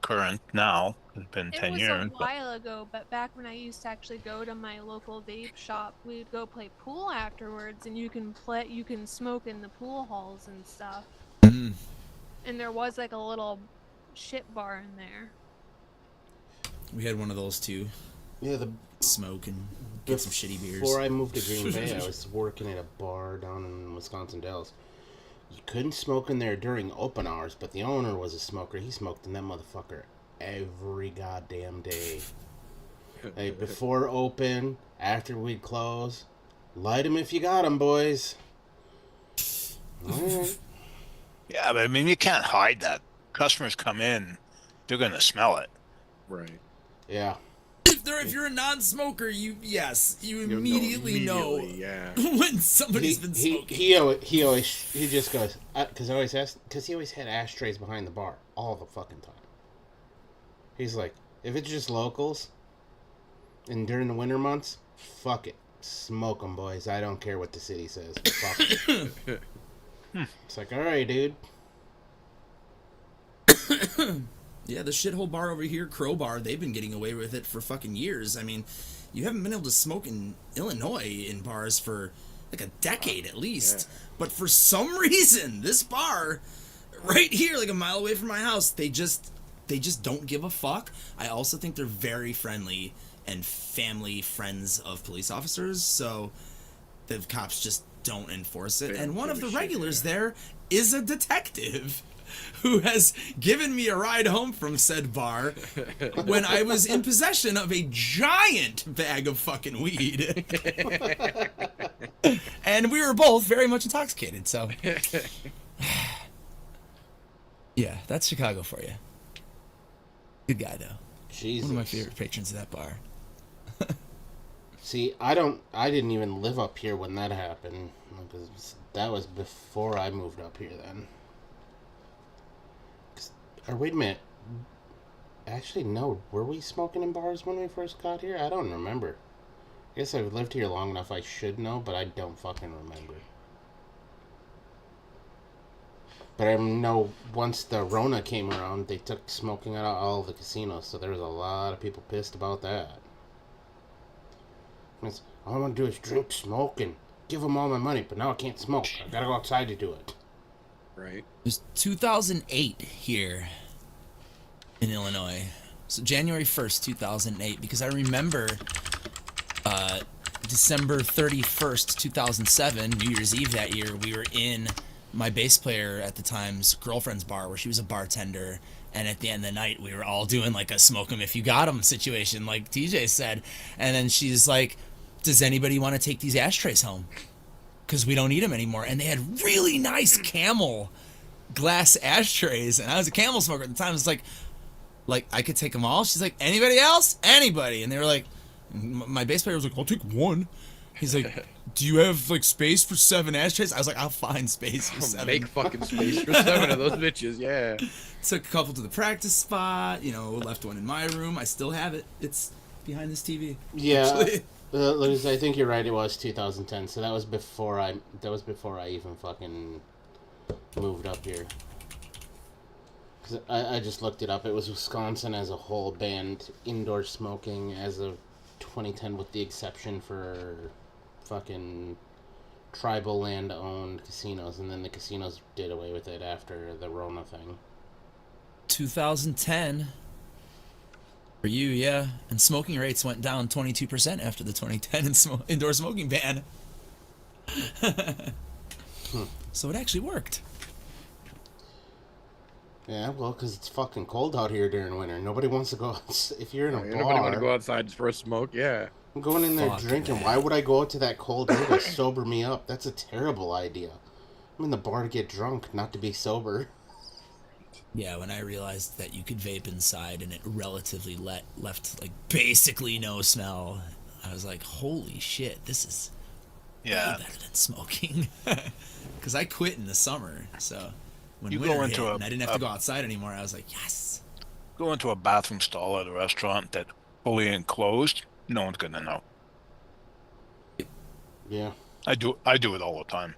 current now. It's been It 10 was years. a But while ago, but back when I used to actually go to my local vape shop, we would go play pool afterwards, and you can smoke in the pool halls and stuff. Mm. And there was like a little shit bar in there. We had one of those too. Yeah, the... Smoke and get some shitty beers. Before I moved to Green Bay, I was working at a bar down in Wisconsin Dells. You couldn't smoke in there during open hours, but the owner was a smoker. He smoked in that motherfucker every goddamn day. Like, before open, after we'd close, light 'em if you got 'em, boys. Alright. yeah, but I mean, you can't hide that. Customers come in, they're going to smell it. Right. Yeah. If you're a non-smoker, you immediately know Yeah. when somebody's been smoking. He just goes, because he always had ashtrays behind the bar all the fucking time. He's like, if it's just locals, and during the winter months, fuck it, smoke 'em, boys. I don't care what the city says. Fuck it. It's like, all right, dude. Yeah, the shithole bar over here, Crowbar, they've been getting away with it for fucking years. I mean, you haven't been able to smoke in Illinois in bars for like a decade at least. Yeah. But for some reason, this bar right here, like a mile away from my house, they just don't give a fuck. I also think they're very friendly and family friends of police officers, so the cops just don't enforce it. They And don't one give of a the shit, regulars yeah. there is a detective who has given me a ride home from said bar when I was in possession of a giant bag of fucking weed. And we were both very much intoxicated, so. Yeah, that's Chicago for you. Good guy, though. Jesus. One of my favorite patrons of that bar. See, I didn't even live up here when that happened. Because that was before I moved up here then. Or wait a minute. Actually, no. Were we smoking in bars when we first got here? I don't remember. I guess I've lived here long enough I should know, but I don't fucking remember. But I know once the Rona came around, they took smoking out of all the casinos, so there was a lot of people pissed about that. It's, all I want to do is drink, smoke, and give them all my money, but now I can't smoke. I gotta go outside to do it. Right. It was 2008 here in Illinois. So January 1st, 2008, because I remember December 31st, 2007, New Year's Eve that year, we were in my bass player at the time's girlfriend's bar where she was a bartender, and at the end of the night we were all doing like a smoke 'em if you got 'em situation like TJ said, and then she's like, does anybody want to take these ashtrays home? Because we don't need them anymore. And they had really nice Camel glass ashtrays, and I was a Camel smoker at the time. It was like I could take them all. She's like, anybody else? Anybody? And they were like, my bass player was like, I'll take one. He's like, do you have like space for 7 ashtrays? I was like, I'll find space for 7. Make fucking space for 7 of those bitches. Yeah. Took a couple to the practice spot. Left one in my room. I still have it. It's behind this TV. Yeah. actually. Liz, I think you're right. It was 2010, so that was before I even fucking moved up here. 'Cause I just looked it up. It was Wisconsin as a whole banned indoor smoking as of 2010, with the exception for fucking tribal land-owned casinos, and then the casinos did away with it after the Rona thing. 2010 for you, yeah. And smoking rates went down 22% after the 2010 indoor smoking ban. So it actually worked. Yeah, well, because it's fucking cold out here during winter. Nobody wants to go out. If you're in a bar, Nobody want to go outside for a smoke. Yeah. I'm going in there Fuck drinking. that. Why would I go out to that cold air to sober me up? That's a terrible idea. I'm in the bar to get drunk, not to be sober. Yeah, when I realized that you could vape inside and it relatively left like basically no smell, I was like, holy shit, this is way better than smoking. Because I quit in the summer, so when You winter go hit into and I didn't have to go outside anymore, I was like, yes. Go into a bathroom stall at a restaurant that's fully enclosed. No one's gonna know. Yeah. I do it all the time.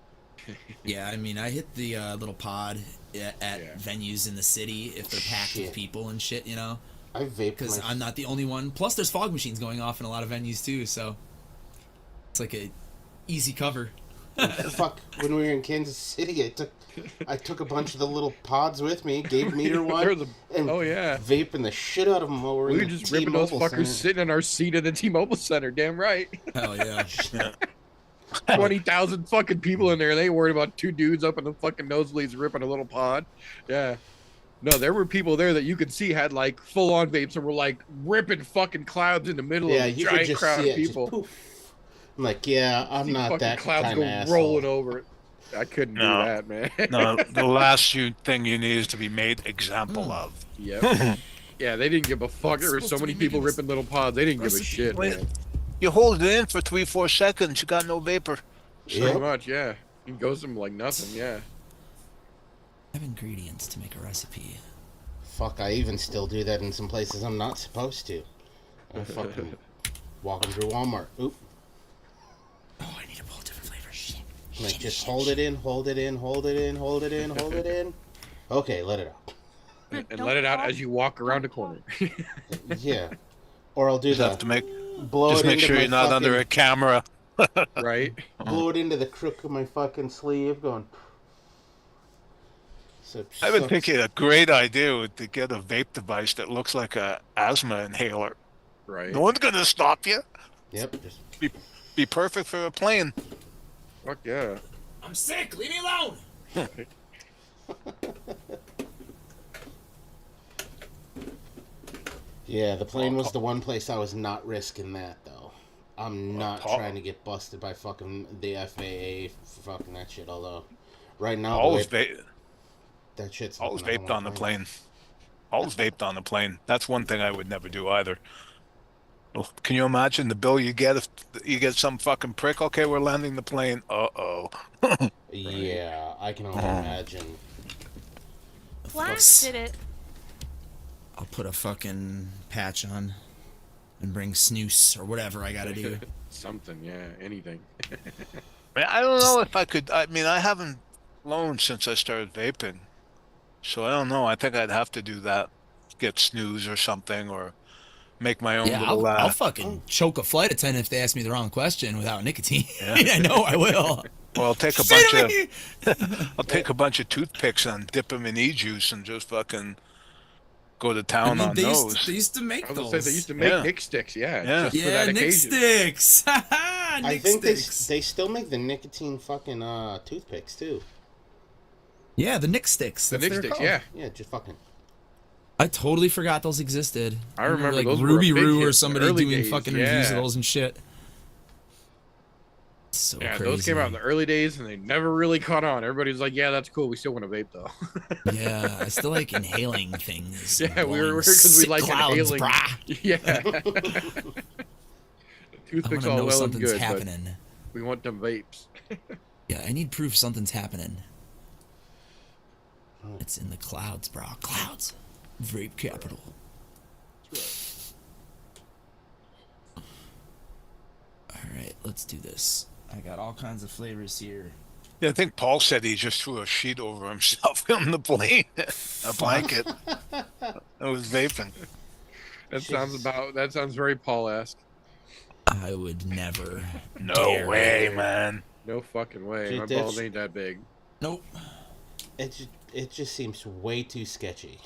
Yeah, I mean, I hit the little pod at venues in the city if they're packed with people and shit, you know? I vape Because I'm not the only one. Plus, there's fog machines going off in a lot of venues, too, so it's like a easy cover. Fuck, when we were in Kansas City, I took a bunch of the little pods with me, gave Meter one, and vaping the shit out of them while We were just ripping those fuckers Center. sitting in our seat at the T-Mobile Center. Damn right. Hell yeah. 20,000 fucking people in there. They ain't worried about two dudes up in the fucking nosebleeds ripping a little pod. Yeah. No, there were people there that you could see had like full-on vapes and were like ripping fucking clouds in the middle of a you could giant just crowd see of it, people. just poof. I'm like, yeah, I'm not Fucking that clouds kind go of asshole. rolling over it. I couldn't do that, man. No, the last thing you need is to be made example of. Yep. Yeah, they didn't give a fuck. There were so many people ripping little pods. They didn't give a shit, man. You hold it in for 3-4 seconds, you got no vapor. Pretty much, yeah. It goes them like nothing, yeah. I have ingredients to make a recipe. Fuck, I even still do that in some places I'm not supposed to. I'm fucking walking through Walmart. Oop. Oh, I need a whole different flavor. Shit. Like, just hold it in, hold it in, hold it in, hold it in, hold it in. Okay, let it out. And let it out as you walk around the corner. Yeah. Or I'll do Just the have to make blow it make into sure my you're not under a fucking- camera. Right? blow it into the crook of my fucking sleeve, going. So I would think it a great idea would to get a vape device that looks like a asthma inhaler. Right. No one's gonna stop you. Yep. Just, Be perfect for a plane. Fuck yeah. I'm sick. Leave me alone. yeah, the plane was the one place I was not risking that though. I'm not Paul- trying to get busted by fucking the FAA for fucking that shit. Although, right now, Always the way that shit's always looking, I don't vaped on the wanna plane. Always vaped on the plane. That's one thing I would never do either. Well, can you imagine the bill you get if you get some fucking prick? Okay, we're landing the plane. Uh-oh. Yeah, I can only imagine. Flash did it. I'll put a fucking patch on and bring snooze or whatever I gotta do. Something, yeah. Anything. I don't know if I could. I mean, I haven't flown since I started vaping, so I don't know. I think I'd have to do that, get snooze or something, or make my own Yeah, little. I'll fucking choke a flight attendant if they ask me the wrong question without nicotine. Yeah. I know I will. Well, I'll take a Say bunch to of. me! I'll take a bunch of toothpicks and dip them in e-juice and just fucking go to I town mean, on they those. used to make I was those. gonna say they used to make Yeah. Nick sticks, yeah. Yeah. Just for Yeah, that Nick occasion. sticks. I Nick think sticks. they still make the nicotine fucking toothpicks too. Yeah, the Nick sticks. The That's Nick what they're sticks, called. yeah. Yeah, just fucking. I totally forgot those existed. I remember like those were a Ruby big Roo hit in or the somebody early doing days, fucking reviews of yeah. those and shit. So Yeah, crazy. those came out in the early days and they never really caught on. Everybody's like, yeah, that's cool. We still want to vape though. Yeah, I still like inhaling things. and Yeah, we were blowing because we sick like clouds, inhaling. brah. Yeah. I Toothpicks want to all know well and something's good, happening. but we want them vapes. Yeah, I need proof something's happening. It's in the clouds, bro. Clouds. Vape capital. Alright, let's do this. I got all kinds of flavors here. Yeah, I think Paul said he just threw a sheet over himself on the plane, a blanket. It was vaping. That sounds very Paul-esque. I would never. No dare. way, man. No fucking way. Dude, My that's- balls ain't that big. Nope. It just seems way too sketchy.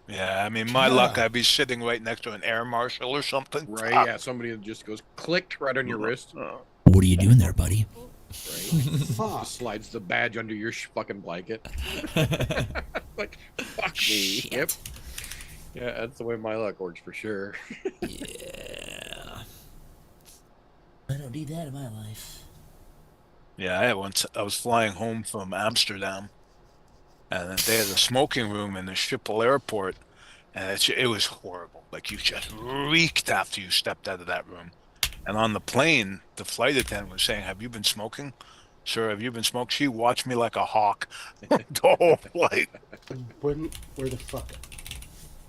Yeah, I mean, my luck, I'd be sitting right next to an air marshal or something. Right? Ah. Yeah, somebody that just goes click right on your wrist. What are you doing there, buddy? Right? Fuck. Just slides the badge under your fucking blanket. Like, fuck me. Shit. Yep. Yeah, that's the way my luck works for sure. Yeah. I don't need that in my life. Yeah, I was flying home from Amsterdam, and they had a smoking room in the Schiphol airport, and it was horrible. Like you just reeked after you stepped out of that room. And on the plane, the flight attendant was saying, "Have you been smoking? Sir, have you been smoking?" She watched me like a hawk the whole flight. Where the fuck?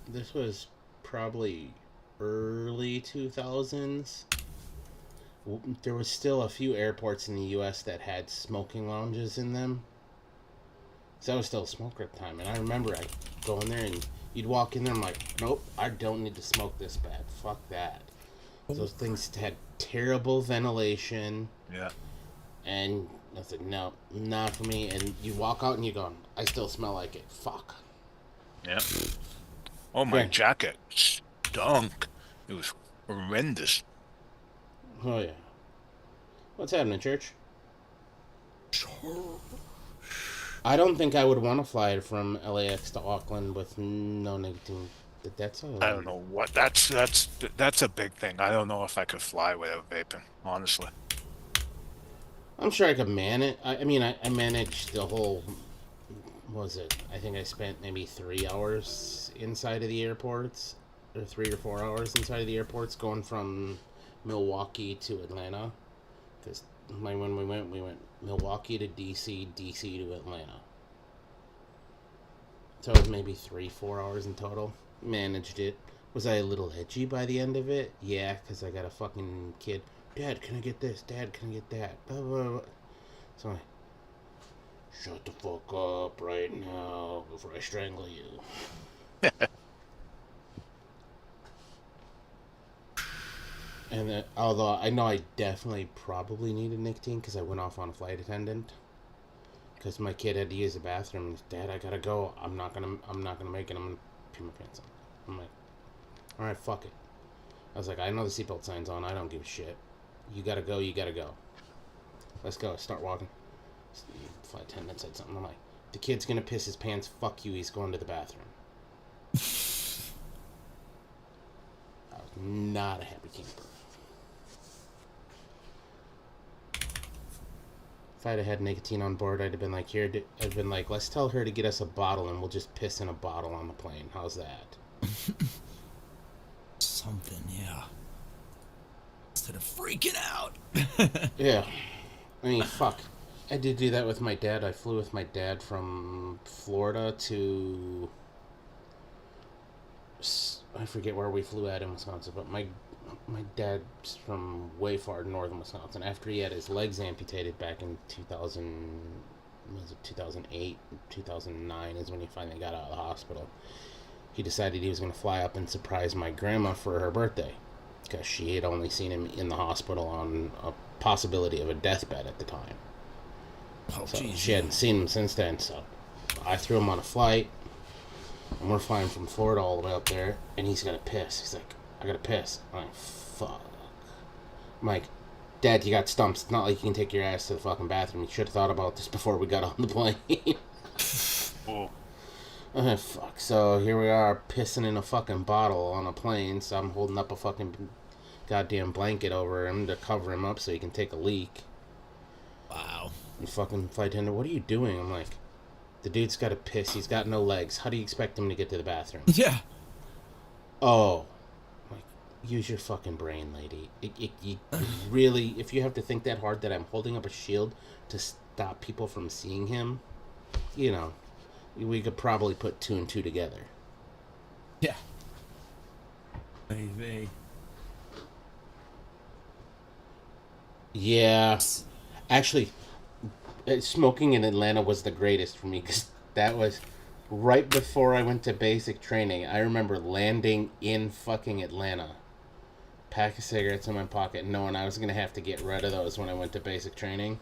This was probably early 2000s. There was still a few airports in the U.S. that had smoking lounges in them. So I was still a smoker at the time, and I remember I go in there and you'd walk in there. I'm like, nope, I don't need to smoke this bad. Fuck that. Those things had terrible ventilation. Yeah. And I said, no, not for me. And you walk out and you go, I still smell like it. Fuck. Yeah. Oh, my Yeah. jacket stunk. It was horrendous. Oh, yeah. What's happening, church? I don't think I would want to fly from LAX to Auckland with no nicotine. That's a... I don't know what that's a big thing. I don't know if I could fly without vaping, honestly. I'm sure I could man it. I mean, I managed the whole... What was it? I think I spent maybe 3 hours inside of the airports. Or 3 or 4 hours inside of the airports going from Milwaukee to Atlanta. Because when we went Milwaukee to DC, DC to Atlanta. So it was maybe 3-4 hours in total. Managed it. Was I a little edgy by the end of it? Yeah, because I got a fucking kid. Dad, can I get this? Dad, can I get that? Blah, blah, blah. So I... Shut the fuck up right now before I strangle you. And then, although I know I definitely probably needed nicotine because I went off on a flight attendant. Because my kid had to use the bathroom. Dad, I gotta go. I'm not gonna make it. I'm gonna pee my pants on. I'm like, all right, fuck it. I was like, I know the seatbelt sign's on. I don't give a shit. You gotta go. You gotta go. Let's go. Start walking. Flight attendant said something. I'm like, the kid's gonna piss his pants. Fuck you. He's going to the bathroom. I was not a happy camper. If I'd have had nicotine on board, I'd have been like, let's tell her to get us a bottle and we'll just piss in a bottle on the plane. How's that? Something, yeah. Instead of freaking out. Yeah. I mean, fuck. I did do that with my dad. I flew with my dad from Florida to... I forget where we flew at in Wisconsin, but my dad's from way far northern Wisconsin. After he had his legs amputated back in 2008, 2009 is when he finally got out of the hospital. He decided he was going to fly up and surprise my grandma for her birthday because she had only seen him in the hospital on a possibility of a deathbed at the time. Oh, So geez. she hadn't seen him since then, so I threw him on a flight, and we're flying from Florida all the way up there, and he's got to piss. He's like, I gotta piss. I'm like, fuck. I'm like, Dad, you got stumps. It's not like you can take your ass to the fucking bathroom. You should have thought about this before we got on the plane. Oh. Oh, fuck. So here we are, pissing in a fucking bottle on a plane, so I'm holding up a fucking goddamn blanket over him to cover him up so he can take a leak. Wow. And fucking flight attendant, what are you doing? I'm like, the dude's got to piss. He's got no legs. How do you expect him to get to the bathroom? Yeah. Oh. Like, use your fucking brain, lady. You really, if you have to think that hard that I'm holding up a shield to stop people from seeing him, you know, we could probably put 2 and 2 together. Yeah. Maybe. Yeah. Actually, smoking in Atlanta was the greatest for me because that was right before I went to basic training. I remember landing in fucking Atlanta, pack of cigarettes in my pocket, knowing I was going to have to get rid of those when I went to basic training.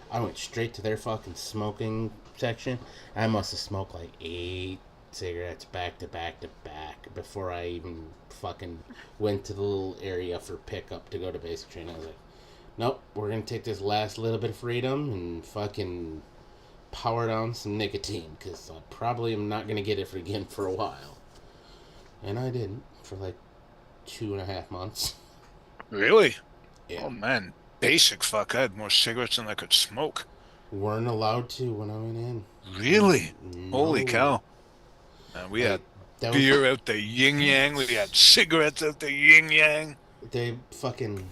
I went straight to their fucking smoking section. I must have smoked like 8 cigarettes back to back to back before I even fucking went to the little area for pickup to go to basic training. I was like, Nope, we're gonna take this last little bit of freedom and fucking power down some nicotine, because I probably am not gonna get it again for a while. And I didn't for like 2.5 months. Really? Yeah. Oh man, basic fuck. I had more cigarettes than I could smoke. Weren't allowed to when I went in. Really? No. Holy cow. And we had that was- beer out the yin yang. We had cigarettes out the yin yang. They fucking...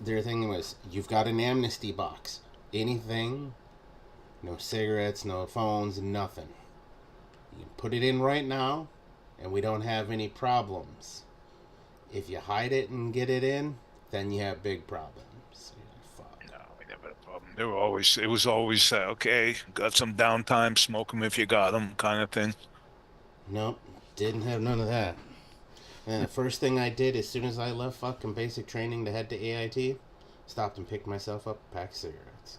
Their thing was, you've got an amnesty box. Anything, no cigarettes, no phones, nothing. You can put it in right now, and we don't have any problems. If you hide it and get it in, then you have big problems. So you're like, fuck. No, we never had a problem. They were always, it was always, okay, got some downtime, smoke them if you got them, kind of thing. Nope, didn't have none of that. And the first thing I did as soon as I left fucking basic training to head to AIT, stopped and picked myself up a pack of cigarettes.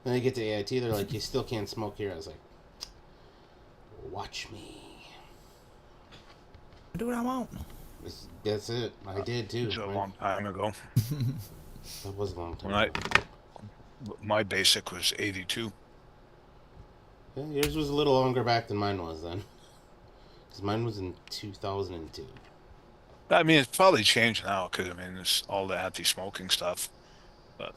Then I get to AIT, they're like, you still can't smoke here. I was like, watch me. Do what I want. That's it. I did too. It was a long time ago. That was a long time When ago. my basic was 82. Yeah, yours was a little longer back than mine was then. Because mine was in 2002. I mean, it's probably changed now because, I mean, it's all the anti-smoking stuff. But,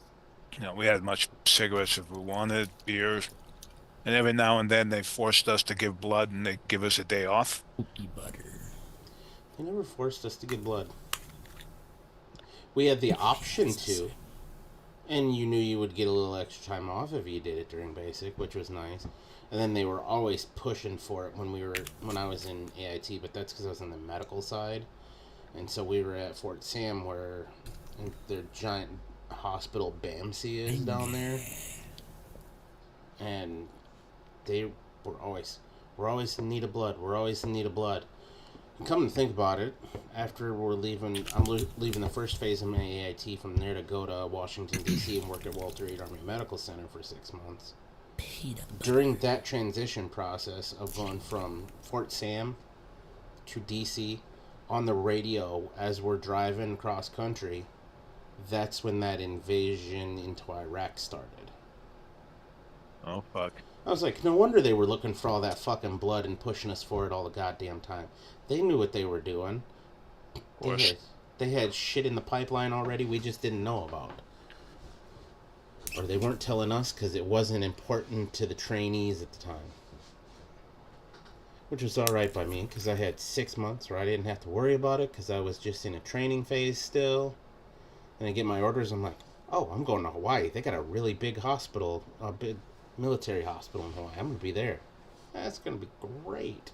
you know, we had much cigarettes if we wanted, beers. And every now and then they forced us to give blood and they give us a day off. Cookie butter. They never forced us to give blood. We had the option to. And you knew you would get a little extra time off if you did it during basic, which was nice. And then they were always pushing for it when I was in AIT, but that's because I was on the medical side. And so we were at Fort Sam, where their giant hospital BAMC is down there. And they were always, we're always in need of blood. We're always in need of blood. And come to think about it, after I'm leaving the first phase of my AIT from there to go to Washington, D.C. and work at Walter Reed Army Medical Center for 6 months. During that transition process of going from Fort Sam to D.C., on the radio as we're driving cross country, that's when that invasion into Iraq started. Oh, fuck. I was like, no wonder they were looking for all that fucking blood and pushing us for it all the goddamn time. They knew what they were doing. Of course. They had shit in the pipeline already we just didn't know about. Or they weren't telling us because it wasn't important to the trainees at the time. Which was alright by me, because I had 6 months where I didn't have to worry about it, because I was just in a training phase still. And I get my orders, I'm like, oh, I'm going to Hawaii. They got a really big hospital, a big military hospital in Hawaii. I'm going to be there. That's going to be great.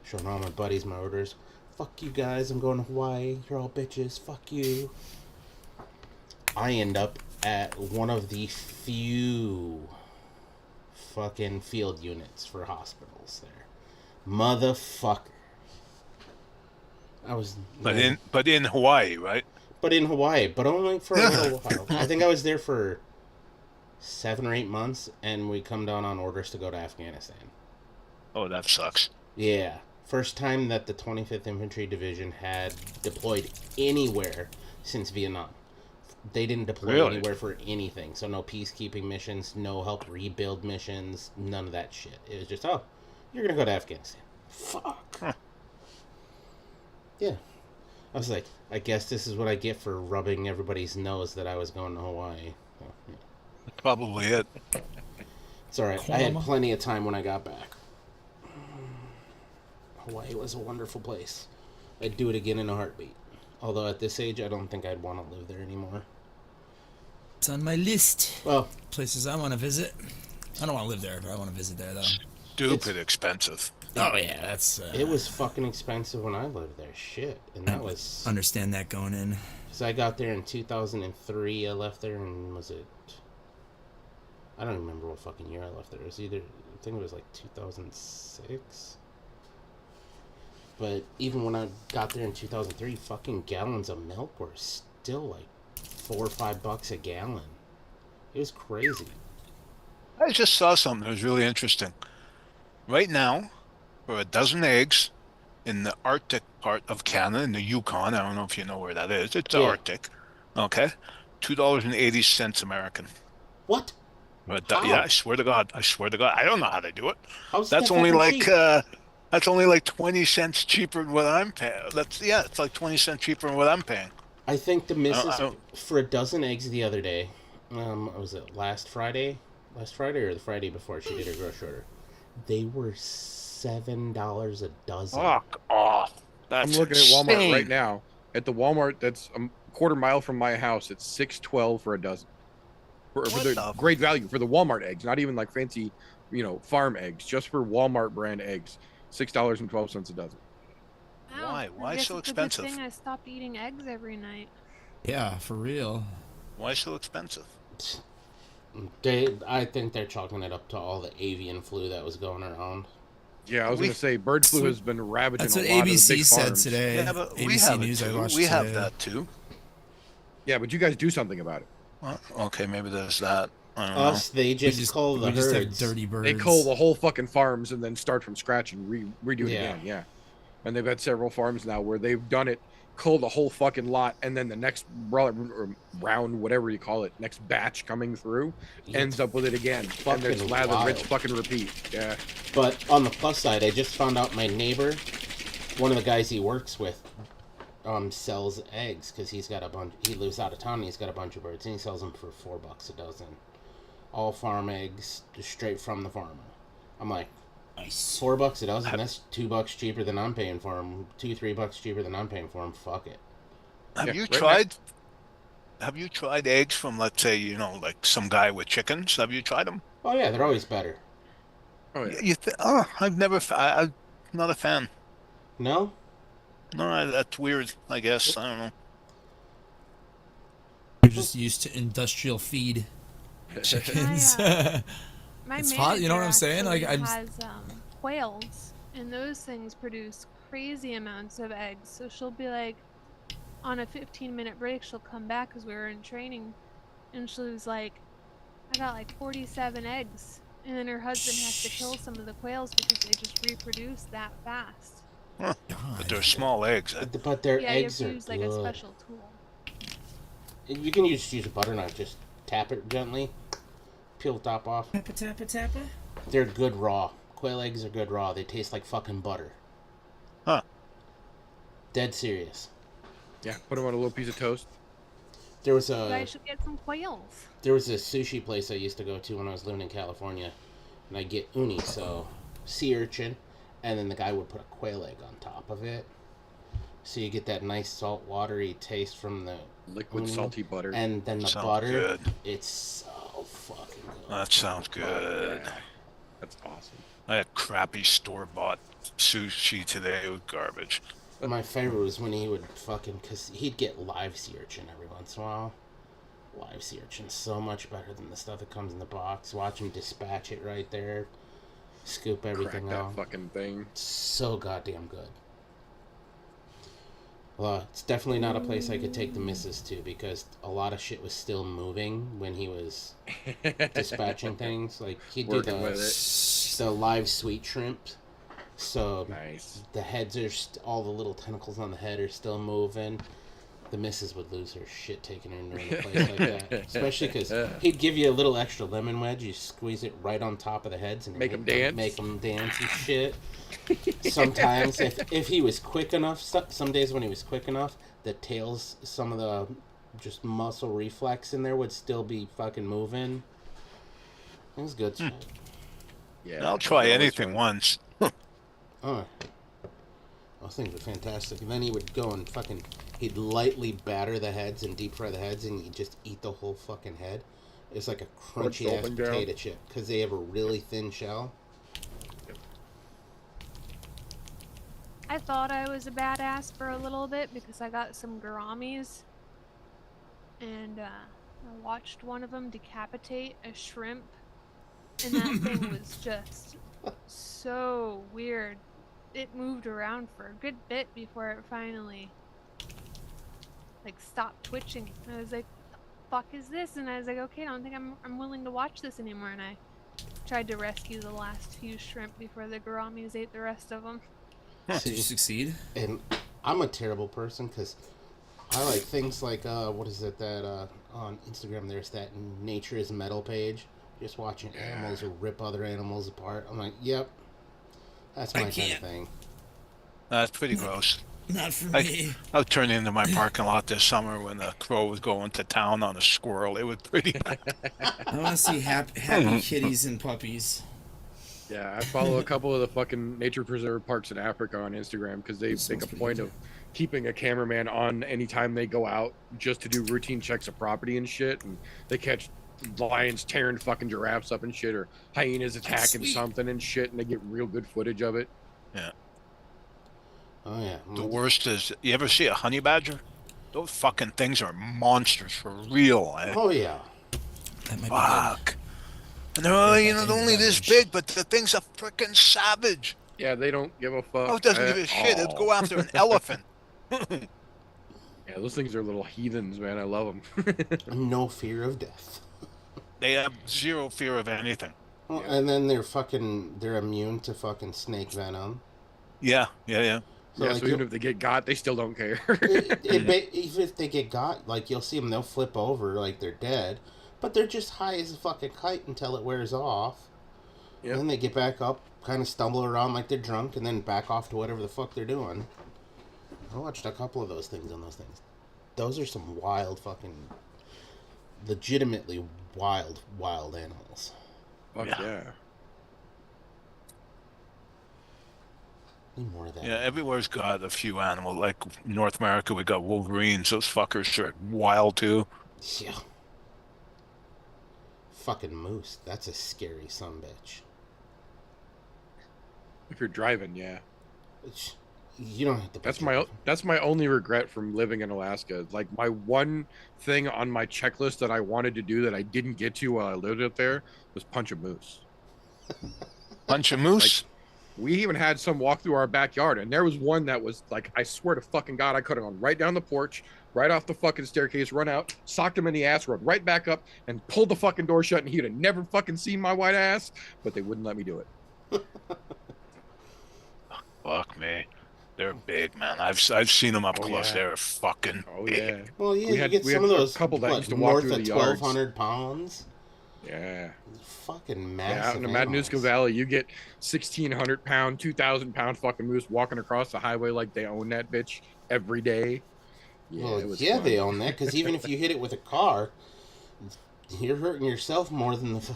Showing all my buddies my orders. Fuck you guys, I'm going to Hawaii. You're all bitches. Fuck you. I end up at one of the few fucking field units for hospitals there. Motherfucker. I was... But in Hawaii, right? But in Hawaii, but only for a little while. I think I was there for 7 or 8 months, and we come down on orders to go to Afghanistan. Oh, that sucks. Yeah. First time that the 25th Infantry Division had deployed anywhere since Vietnam. They didn't deploy anywhere for anything. So no peacekeeping missions, no help rebuild missions, none of that shit. It was just, oh, you're going to go to Afghanistan. Fuck. Huh. Yeah. I was like, I guess this is what I get for rubbing everybody's nose that I was going to Hawaii. So, yeah. That's probably it. It's alright. I had plenty of time when I got back. Hawaii was a wonderful place. I'd do it again in a heartbeat. Although at this age, I don't think I'd want to live there anymore. It's on my list. Well, Places I want to visit. I don't want to live there, but I want to visit there, though. Stupid expensive. Oh, yeah, that's... it was fucking expensive when I lived there. Shit. And that was... Understand that going in. Because I got there in 2003. I left there in... Was it... I don't remember what fucking year I left there. It was either... I think it was like 2006. But even when I got there in 2003, fucking gallons of milk were still like $4 or $5 a gallon. It was crazy. I just saw something that was really interesting. Right now, for a dozen eggs in the Arctic part of Canada, in the Yukon, I don't know if you know where that is. It's the Arctic. Okay. $2.80 American. What? But How? yeah, I swear to God, I don't know how they do it. How's That's that only fucking like cheap? that's only like 20 cents cheaper than what I'm paying. It's like 20 cents cheaper than what I'm paying. I think the I missus don't, for a dozen eggs the other day. What was it last Friday? Last Friday or the Friday before she did her grocery order? They were $7 a dozen. fuck off. That's I'm looking at Walmart right insane. now. At the Walmart that's a quarter mile from my house, it's $6.12 for a dozen. For What the the- great value for the Walmart eggs, not even like fancy, farm eggs, just for Walmart brand eggs, $6.12 a dozen. Wow, Why? I Why guess so it's a good expensive? thing I stopped eating eggs every night. Yeah, for real. Why so expensive? I think they're chalking it up to all the avian flu that was going around. Yeah, I was We- gonna say bird flu has been ravaging That's a what lot of the ABC big said farms. today. Yeah, but we ABC have News it I too. watched We have today. that too. Yeah, but you guys do something about it. Well, okay, maybe there's that. I don't know. Us, they just cull the we just have herds. dirty birds. They cull the whole fucking farms and then start from scratch and redo it Yeah. again. Yeah, and they've had several farms now where they've done it, cull the whole fucking lot, and then the next round, whatever you call it, next batch coming through, ends up with it again, and it's fucking lather, rinse, wild. fucking repeat. Yeah, But on the plus side, I just found out my neighbor, one of the guys he works with, sells eggs because he's got a bunch. He lives out of town. And he's got a bunch of birds, and he sells them for $4 a dozen. All farm eggs, just straight from the farmer. I'm like, Nice. $4 a dozen. That's $2 cheaper than I'm paying for them. $2-3 cheaper than I'm paying for them. Fuck it. Have Yeah, you right now- tried? Have you tried eggs from, let's say, like some guy with chickens? Have you tried them? Oh yeah, they're always better. oh yeah. I've never. I'm not a fan. No, No, that's weird. I guess I don't know. We're just used to industrial feed chickens. My It's hot, you know what manager I'm saying? Like, actually I'm- has quails, and those things produce crazy amounts of eggs. So she'll be like, on a 15-minute break, she'll come back because we were in training, and she was like, I got like 47 eggs. And then her husband has to kill some of the quails because they just reproduce that fast. But they're small eggs. but their Yeah, you have eggs to are use like good. a special tool. You can use a butter knife. Just tap it gently, peel the top off. Tappa tappa tappa. They're good raw. Quail eggs are good raw. They taste like fucking butter. Huh. Dead serious. Yeah, put them on a little piece of toast. There was You a guys should get some quails. sushi place I used to go to when I was living in California, and I get uni, so sea urchin, and then the guy would put a quail egg on top of it, so you get that nice salt watery taste from the Liquid uni, salty butter. and then the Sounds butter. good. It's so fucking good. That sounds good. Yeah, that's awesome. I had crappy store-bought sushi today. It was garbage. My favorite was when he would cause he'd get live sea urchin every once in a while. Live sea urchin's so much better than the stuff that comes in the box. Watch him dispatch it right there, scoop everything Crack that out. fucking thing. So goddamn good. Well, it's definitely not a place I could take the missus to because a lot of shit was still moving when he was dispatching things. Like he did Working with it. the live sweet shrimp. So Nice. the heads are all the little tentacles on the head are still moving. The missus would lose her shit taking her into a place like that, especially because he'd give you a little extra lemon wedge. You squeeze it right on top of the heads and Make 'em dance. make them dance and shit. Sometimes, if he was quick enough, some days when he was quick enough, the tails, some of the just muscle reflex in there would still be fucking moving. It was good shit. Yeah. I'll try always anything fun. once. Oh, those things were fantastic. And then he would go and he'd lightly batter the heads and deep fry the heads, and he'd just eat the whole fucking head. It's like a crunchy ass Gulping down. potato chip because they have a really thin shell. I thought I was a badass for a little bit because I got some gouramis, and I watched one of them decapitate a shrimp, and that thing was just so weird. It moved around for a good bit before it finally stopped twitching. I was like, "What the fuck is this?" And I was like, "Okay, I don't think I'm willing to watch this anymore." And I tried to rescue the last few shrimp before the gouramis ate the rest of them. Did you succeed? And I'm a terrible person because I like things like what is it that on Instagram there's that Nature is Metal page. Just watching animals rip other animals apart. I'm like, yep, that's my kind of can't. thing. That's pretty gross. Not for I, me. I was turning into my parking lot this summer when the crow was going to town on a squirrel. It was pretty bad. I want to see happy kitties and puppies. Yeah, I follow a couple of the fucking nature preserve parks in Africa on Instagram because they That make sounds a pretty point good. of keeping a cameraman on anytime they go out just to do routine checks of property and shit. And they catch lions tearing fucking giraffes up and shit, or hyenas attacking sweet. something and shit, and they get real good footage of it. Yeah. Oh yeah. The worst is, you ever see a honey badger? Those fucking things are monsters for real. Eh? Oh yeah. That might be Fuck. And they're only, Yeah, that's only this savage. big, but the thing's a freaking savage. Yeah, they don't give a fuck. Oh, it doesn't at give a shit. It'd go all. after an elephant. Yeah, those things are little heathens, man. I love them. No fear of death. They have zero fear of anything. Well, Yeah. and then they're immune to fucking snake venom. Yeah, yeah, yeah. So, Yeah, like, so even if they get got, they still don't care. even if they get got, like you'll see them, they'll flip over like they're dead, but they're just high as a fucking kite until it wears off. Yep. And then they get back up, kind of stumble around like they're drunk, and then back off to whatever the fuck they're doing. I watched a couple of those things on those things. Those are some wild fucking, legitimately wild animals. Fuck Yeah. yeah. Need more of that. Yeah, everywhere's got a few animals. Like North America, we got wolverines. Those fuckers are wild too. Yeah. Fucking moose. That's a scary sumbitch. If you're driving, yeah. You don't have to. That's my only regret from living in Alaska. Like my one thing on my checklist that I wanted to do that I didn't get to while I lived up there was punch a moose. Bunch of moose. We even had some walk through our backyard, and there was one that was like, I swear to fucking God, I could have gone right down the porch, right off the fucking staircase, run out, socked him in the ass, rode right back up, and pulled the fucking door shut, and he'd have never fucking seen my white ass, but they wouldn't let me do it. Fuck me. They're big, man. I've seen them up Oh, close. yeah. They're fucking Oh big. yeah, Well, yeah, We you had- get we some had of a those couple that what, used to walk north through of the yards. 1,200 pounds. yeah. Fucking Yeah, massive. out in the Matanuska animals. Valley, you get 1,600 pound, 2,000 pound fucking moose walking across the highway like they own that bitch every day. Yeah, Well, it was yeah, fun. they own that because even if you hit it with a car, you're hurting yourself more than the.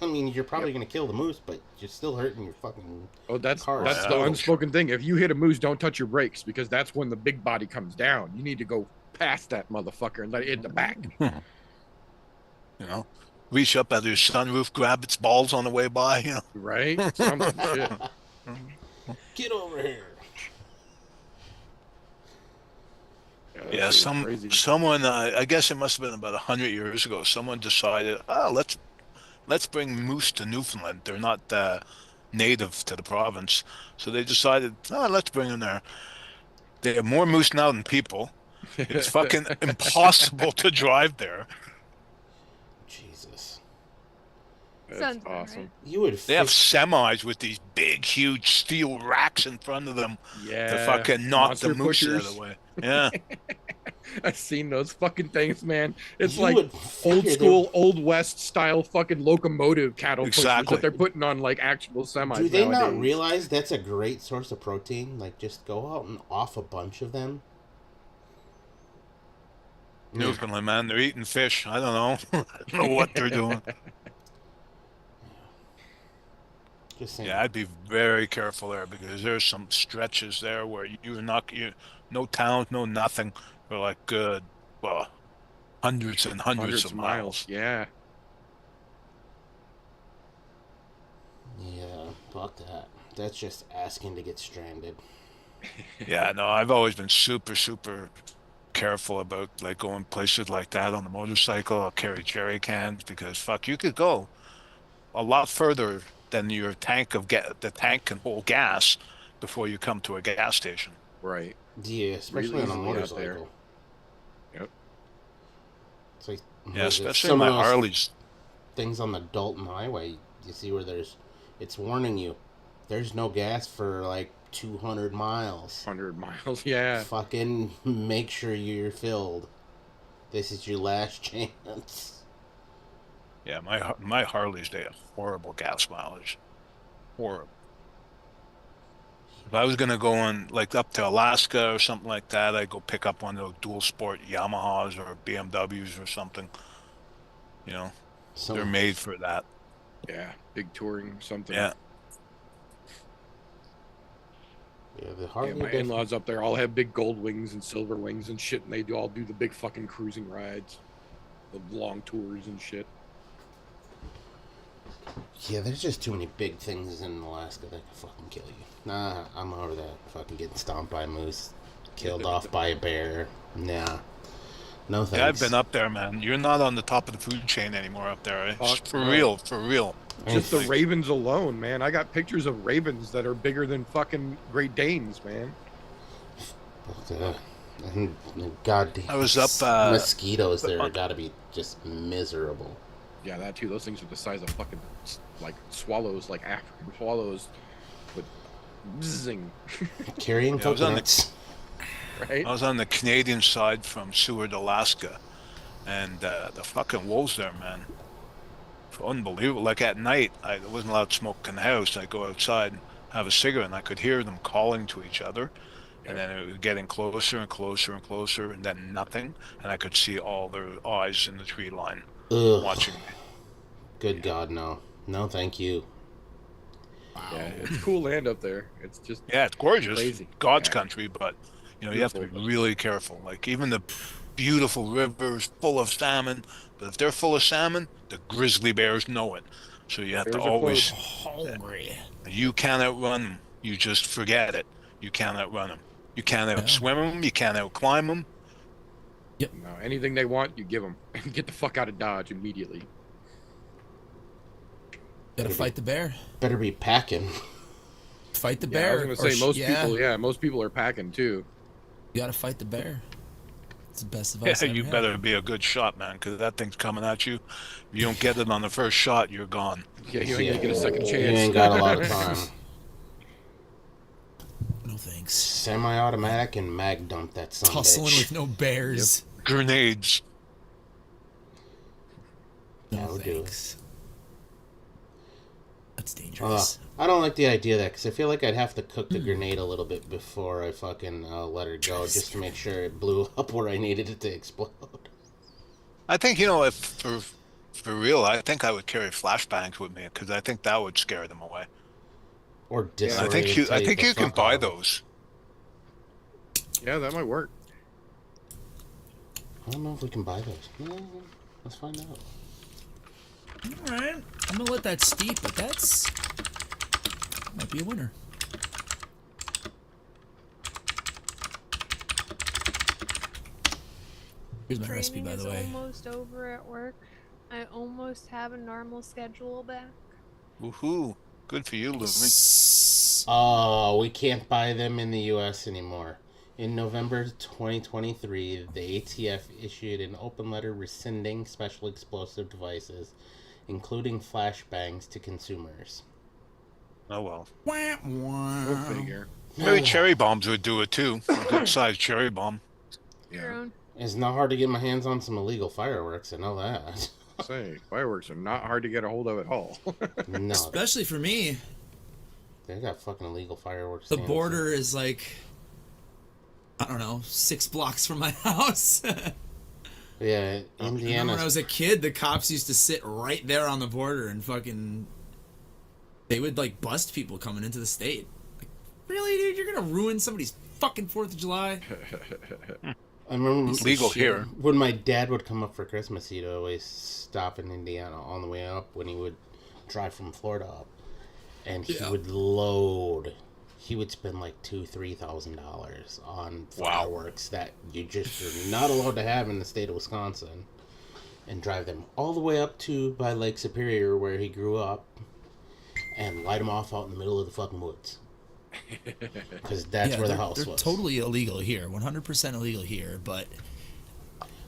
I mean, you're probably gonna kill the moose, but you're still hurting your fucking. Oh, that's Cars. that's the Ouch. unspoken thing. If you hit a moose, don't touch your brakes because that's when the big body comes down. You need to go past that motherfucker and let it hit the back. You know, reach up at your sunroof, grab its balls on the way by. You know. Right? Something shit. Get over here. that Yeah, shit was crazy. someone. I guess it must have been about 100 years ago. Someone decided, let's bring moose to Newfoundland. They're not native to the province, so they decided, let's bring them there. They have more moose now than people. It's fucking impossible to drive there. Jesus, That's Sounds about awesome. right. you would. They have fish- semis with these big, huge steel racks in front of them Yeah. to fucking knock monster the moose out pushers. of the way. Yeah. I've seen those fucking things, man. It's You like would figure old they- school, old west style fucking locomotive cattle pushers Exactly. that they're putting on like actual semis. Do they not nowadays. realize that's a great source of protein? Like, just go out and off a bunch of them. Newfoundland, man, they're eating fish. I don't know. I don't know what they're doing. Just saying. Yeah, I'd be very careful there because there's some stretches there where no towns, no nothing for like good, well, hundreds and hundreds of miles. Yeah. Yeah, fuck that. That's just asking to get stranded. Yeah, no, I've always been super, super careful about like going places like that on the motorcycle. I'll carry jerry cans because fuck, you could go a lot further than your the tank can hold gas before you come to a gas station. Right. Yeah, especially Really on a easily out motorcycle. there. Yep. It's like Yeah, was it especially some my of those Harleys. things on the Dalton Highway. You see where it's warning you. There's no gas for like 200 miles. 100 miles, yeah. Fucking make sure you're filled. This is your last chance. Yeah, my Harleys, they have horrible gas mileage. Horrible. If I was gonna go on like up to Alaska or something like that, I'd go pick up one of those dual sport Yamahas or BMWs or something. You know, they're made for that. Yeah, big touring something. Yeah. Yeah, the Harley. Yeah, my in-laws up there all have big gold wings and silver wings and shit, and they all do the big fucking cruising rides, the long tours and shit. Yeah, there's just too many big things in Alaska that can fucking kill you. Nah, I'm over that. Fucking getting stomped by a moose, killed off by a bear. Nah. No thanks. Yeah, I've been up there, man. You're not on the top of the food chain anymore up there. For real, for real. Just the ravens alone, man. I got pictures of ravens that are bigger than fucking Great Danes, man. God, I was up. Mosquitoes there gotta be just miserable. Yeah, that too. Those things are the size of fucking like swallows, like African swallows, with bzzing. Carrying coconuts. Right? I was on the Canadian side from Seward, Alaska, and the fucking wolves there, man. Unbelievable. Like at night, I wasn't allowed to smoke in the house. I'd go outside and have a cigarette, and I could hear them calling to each other. And then it was getting closer and closer and closer, and then nothing. And I could see all their eyes in the tree line watching me. Good God, no. No, thank you. Wow. Yeah, it's cool land up there. It's just it's gorgeous. Crazy. God's country, but you know, you have to be really careful. Like even the beautiful rivers full of salmon, but if they're full of salmon, the grizzly bears know it. So you have to always hungry. You can't outrun them. You just forget it. You can't outrun them. You can't outswim them. You can't outclimb them. No, anything they want, you give them. Get the fuck out of Dodge immediately. Gotta fight the bear. Better be packing. Fight the bear. I was gonna say most people are packing too. You gotta fight the bear. It's the best advice. Yeah, you better be a good shot, man, because that thing's coming at you. If you don't get it on the first shot, you're gone. Yeah, you ain't gonna get a second chance. You ain't got a lot of time. No thanks. Semi-automatic and mag dump that son of a Hustling bitch. with no bears. Yep. Grenades. No would thanks. That's dangerous. I don't like the idea of that because I feel like I'd have to cook the grenade a little bit before I fucking let her go, just to make sure it blew up where I needed it to explode. I think, you know, if for real, I think I would carry flashbangs with me because I think that would scare them away. Or I think you can buy those. Yeah, that might work. I don't know if we can buy those. No, let's find out. All right, I'm gonna let that steep, but that's might be a winner. Here's my recipe, by the way. Training is almost over at work. I almost have a normal schedule back. Woohoo! Good for you, Lumi. Oh, we can't buy them in the U.S. anymore. In November 2023, the ATF issued an open letter rescinding special explosive devices, including flashbangs, to consumers. Oh well. Go figure. Maybe cherry bombs would do it too. A good sized cherry bomb. Yeah. It's not hard to get my hands on some illegal fireworks, I know that. Say, fireworks are not hard to get a hold of at all. No. Especially for me. They got fucking illegal fireworks. The border is like, I don't know, 6 blocks from my house. Yeah, I remember Indiana. when I was a kid, the cops used to sit right there on the border and fucking, they would like bust people coming into the state. Like, really, dude? You're gonna ruin somebody's fucking 4th of July? I remember It's legal here. When my dad would come up for Christmas, he'd always stop in Indiana on the way up when he would drive from Florida up, and he would load. He would spend like $2,000-$3,000 on fireworks that you just are not allowed to have in the state of Wisconsin, and drive them all the way up to by Lake Superior where he grew up, and light them off out in the middle of the fucking woods. Because that's where the house they're was. Totally illegal here, 100% illegal here. But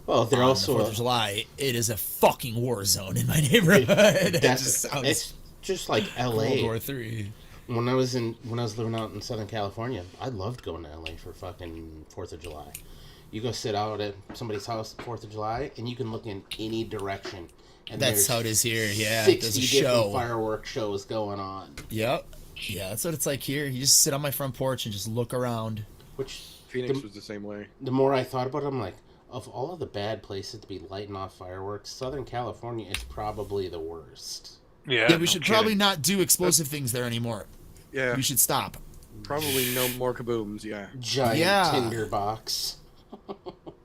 well, they're also the 4th of July. It is a fucking war zone in my neighborhood. It's just like L.A. World War III. when I was living out in Southern California, I loved going to LA for fucking 4th of July. You go sit out at somebody's house 4th of July, and you can look in any direction. And That's there's how it is here. Yeah, 60 there's a different show. fireworks shows going on. Yep. Yeah, that's what it's like here. You just sit on my front porch and just look around. Which Phoenix was the same way. the more I thought about it, I'm like, of all of the bad places to be lighting off fireworks, Southern California is probably the worst. Yeah, Yeah, we no should kidding. probably not do explosive things there anymore. Yeah, We should stop. probably no more kabooms. Yeah. Giant Yeah. tinderbox.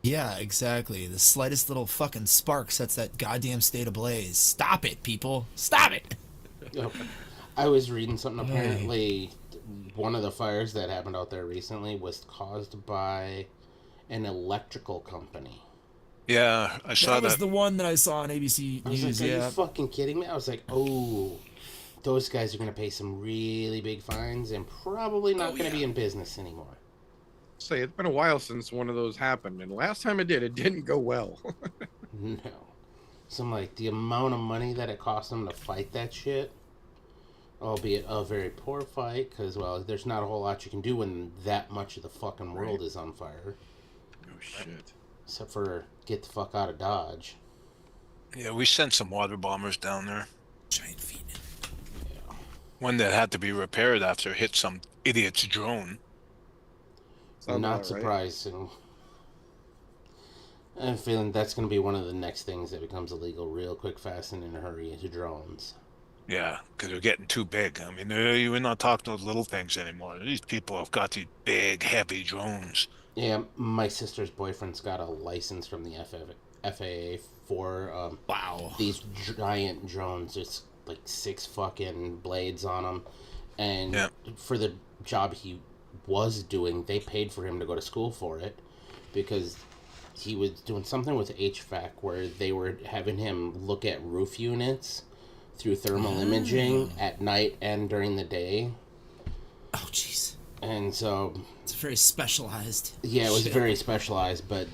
Yeah, exactly. The slightest little fucking spark sets that goddamn state ablaze. Stop it, people. Stop it. Oh, I was reading something. Apparently, one of the fires that happened out there recently was caused by an electrical company. Yeah, I saw That was that. the one that I saw on ABC I was News. like, are Yeah. you fucking kidding me? I was like, oh, those guys are going to pay some really big fines and probably not going to be in business anymore. Say it's been a while since one of those happened, and last time it did, it didn't go well. No. So I'm like, the amount of money that it cost them to fight that shit, albeit a very poor fight, because, well, there's not a whole lot you can do when that much of the fucking world is on fire. Oh shit. Except for get the fuck out of Dodge. Yeah, we sent some water bombers down there. Giant feet. One that had to be repaired after it hit some idiot's drone. Sounds Not about right. surprising. I'm feeling that's going to be one of the next things that becomes illegal real quick, fast, and in a hurry is drones. Yeah, because they're getting too big. I mean, we're not talking those little things anymore. These people have got these big, heavy drones. Yeah, my sister's boyfriend's got a license from the FAA for Wow. these giant drones. It's like 6 fucking blades on them. And Yeah. for the job he was doing, they paid for him to go to school for it because he was doing something with HVAC where they were having him look at roof units through thermal imaging at night and during the day. Oh, jeez. And so, It's very specialized. yeah, it was shit. very specialized, but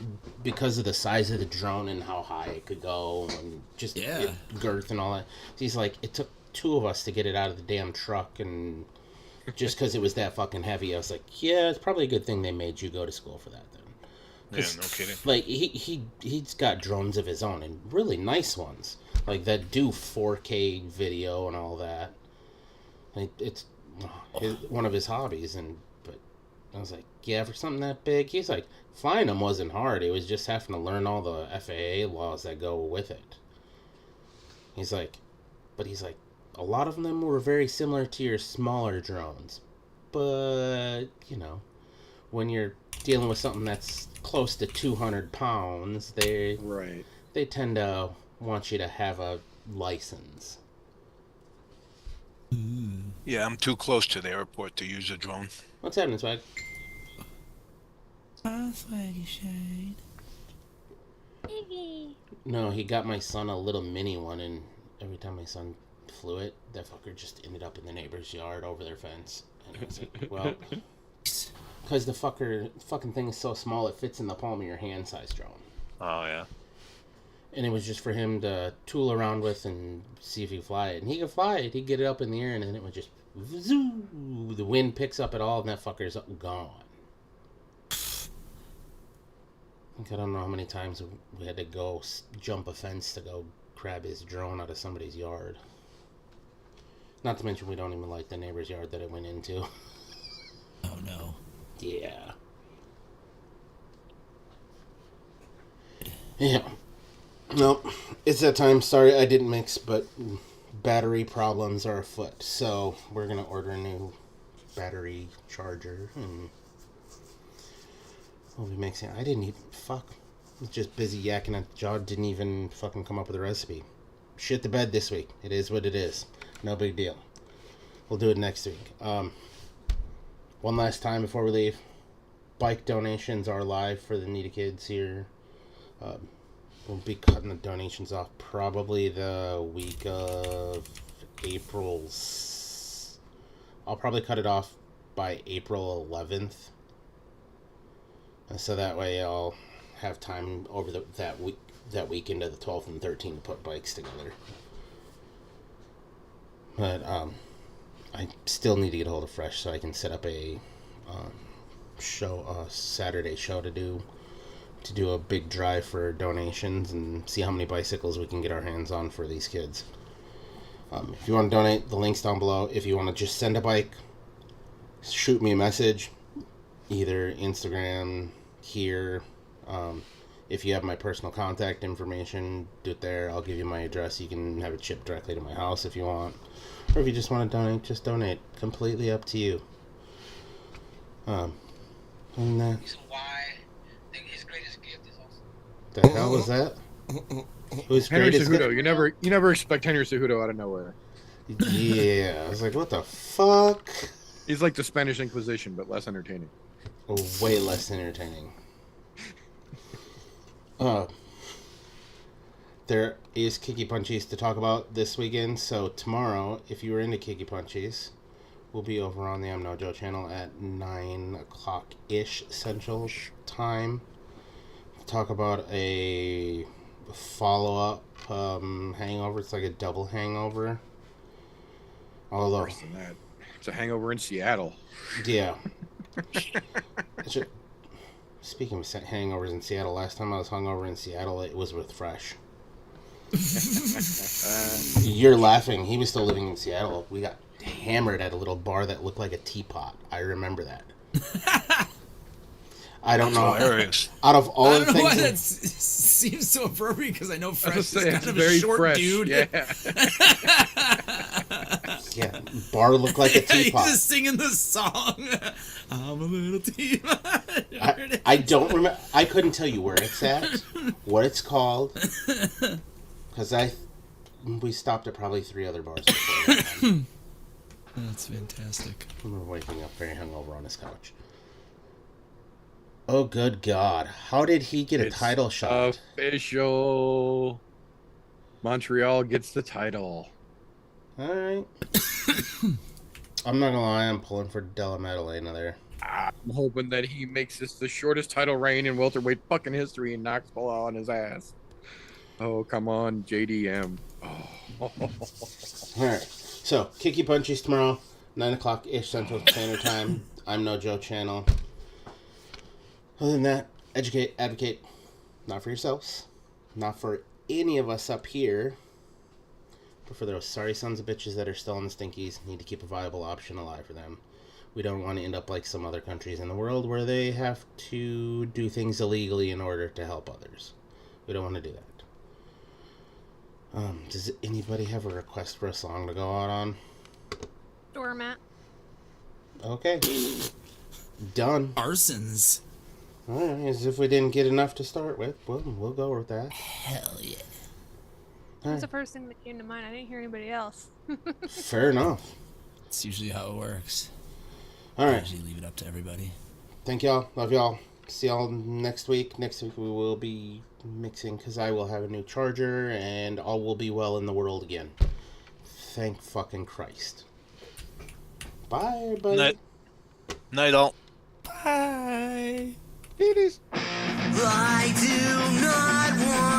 because of the size of the drone and how high it could go and just Yeah. girth and all that, he's like, it took 2 of us to get it out of the damn truck, and just because it was that fucking heavy, I was like, yeah, it's probably a good thing they made you go to school for that then. Yeah, no kidding. Like, he's got drones of his own, and really nice ones, like that do 4K video and all that. Like, it's one of his hobbies, but I was like, yeah, for something that big, he's like, flying them wasn't hard. It was just having to learn all the FAA laws that go with it. He's like, a lot of them were very similar to your smaller drones, but when you're dealing with something that's close to 200 pounds, they tend to want you to have a license. Yeah, I'm too close to the airport to use a drone. What's happening, Swag? No, he got my son a little mini one, and every time my son flew it, that fucker just ended up in the neighbor's yard over their fence. And I was like, well, because the fucking thing is so small, it fits in the palm of your hand size drone. Oh, yeah. And it was just for him to tool around with and see if he could fly it. And he could fly it. He'd get it up in the air, and then it would just... Zoo, the wind picks up at all, and that fucker's gone. I don't know how many times we had to go jump a fence to go grab his drone out of somebody's yard. Not to mention we don't even like the neighbor's yard that it went into. Oh, no. Yeah. Yeah. No, it's that time. Sorry I didn't mix, but battery problems are afoot. So we're going to order a new battery charger, and we'll be mixing. I didn't even... Fuck. I was just busy yakking at the job. Didn't even fucking come up with a recipe. Shit the bed this week. It is what it is. No big deal. We'll do it next week. One last time before we leave. Bike donations are live for the needy kids here. We'll be cutting the donations off probably the week of April. I'll probably cut it off by April 11th. And so that way I'll have time over that weekend of the 12th and 13th to put bikes together. But I still need to get a hold of Fresh so I can set up a Saturday show to do a big drive for donations and see how many bicycles we can get our hands on for these kids. If you want to donate, the link's down below. If you want to just send a bike, shoot me a message, either Instagram here. If you have my personal contact information, do it there. I'll give you my address. You can have it shipped directly to my house if you want. Or if you just want to donate, just donate. Completely up to you. And why his greatest gift is also. the hell was that? Who's Henry greatest Cejudo. gift? You never expect Henry Cejudo out of nowhere. Yeah, I was like, what the fuck? He's like the Spanish Inquisition, but less entertaining. Way less entertaining. There is Kiki Punchies to talk about this weekend. So tomorrow, if you were into Kiki Punchies, we'll be over on the I'm No Joe channel at 9 o'clock-ish Central Time. Talk about a follow-up hangover. It's like a double hangover. Although, Worse than that. It's a hangover in Seattle. yeah. Speaking of hangovers in Seattle, last time I was hungover in Seattle, it was with Fresh. You're laughing. He was still living in Seattle. We got hammered at a little bar that looked like a teapot. I remember that. I don't know. Hilarious. Out of all I the don't know why that things, seems so appropriate because I know Fresh is It's kind of a very short fresh. dude. Yeah. yeah, bar looked like a He's teapot. just singing the song. I'm a little teapot. I don't remember. I couldn't tell you where it's at, what it's called, because we stopped at probably 3 other bars before that time. That's fantastic. I remember waking up very hungover on his couch. Oh, good God. How did he get a It's title shot? Official. Montreal gets the title. Alright. I'm not gonna lie, I'm pulling for Della Maddalena there. I'm hoping that he makes this the shortest title reign in welterweight fucking history and knocks Bilal on his ass. Oh, come on, JDM. Oh. Alright. So, Kiki Punchies tomorrow, 9 o'clock-ish Central Standard Time. I'm No Joe channel. Other than that, educate, advocate. Not for yourselves. Not for any of us up here. But for those sorry sons of bitches that are still on the stinkies, need to keep a viable option alive for them. We don't want to end up like some other countries in the world where they have to do things illegally in order to help others. We don't want to do that. Does anybody have a request for a song to go out on? Doormat. Okay. Done. Arsons. Alright, as if we didn't get enough to start with, we'll go with that. Hell yeah. That's the first thing that came to mind. I didn't hear anybody else. Fair enough. It's usually how it works. I Alright, usually leave it up to everybody. thank y'all. Love y'all. See y'all next week. Next week we will be mixing because I will have a new charger and all will be well in the world again. Thank fucking Christ. Bye, everybody. Night. Night all. Bye. It is. I do not want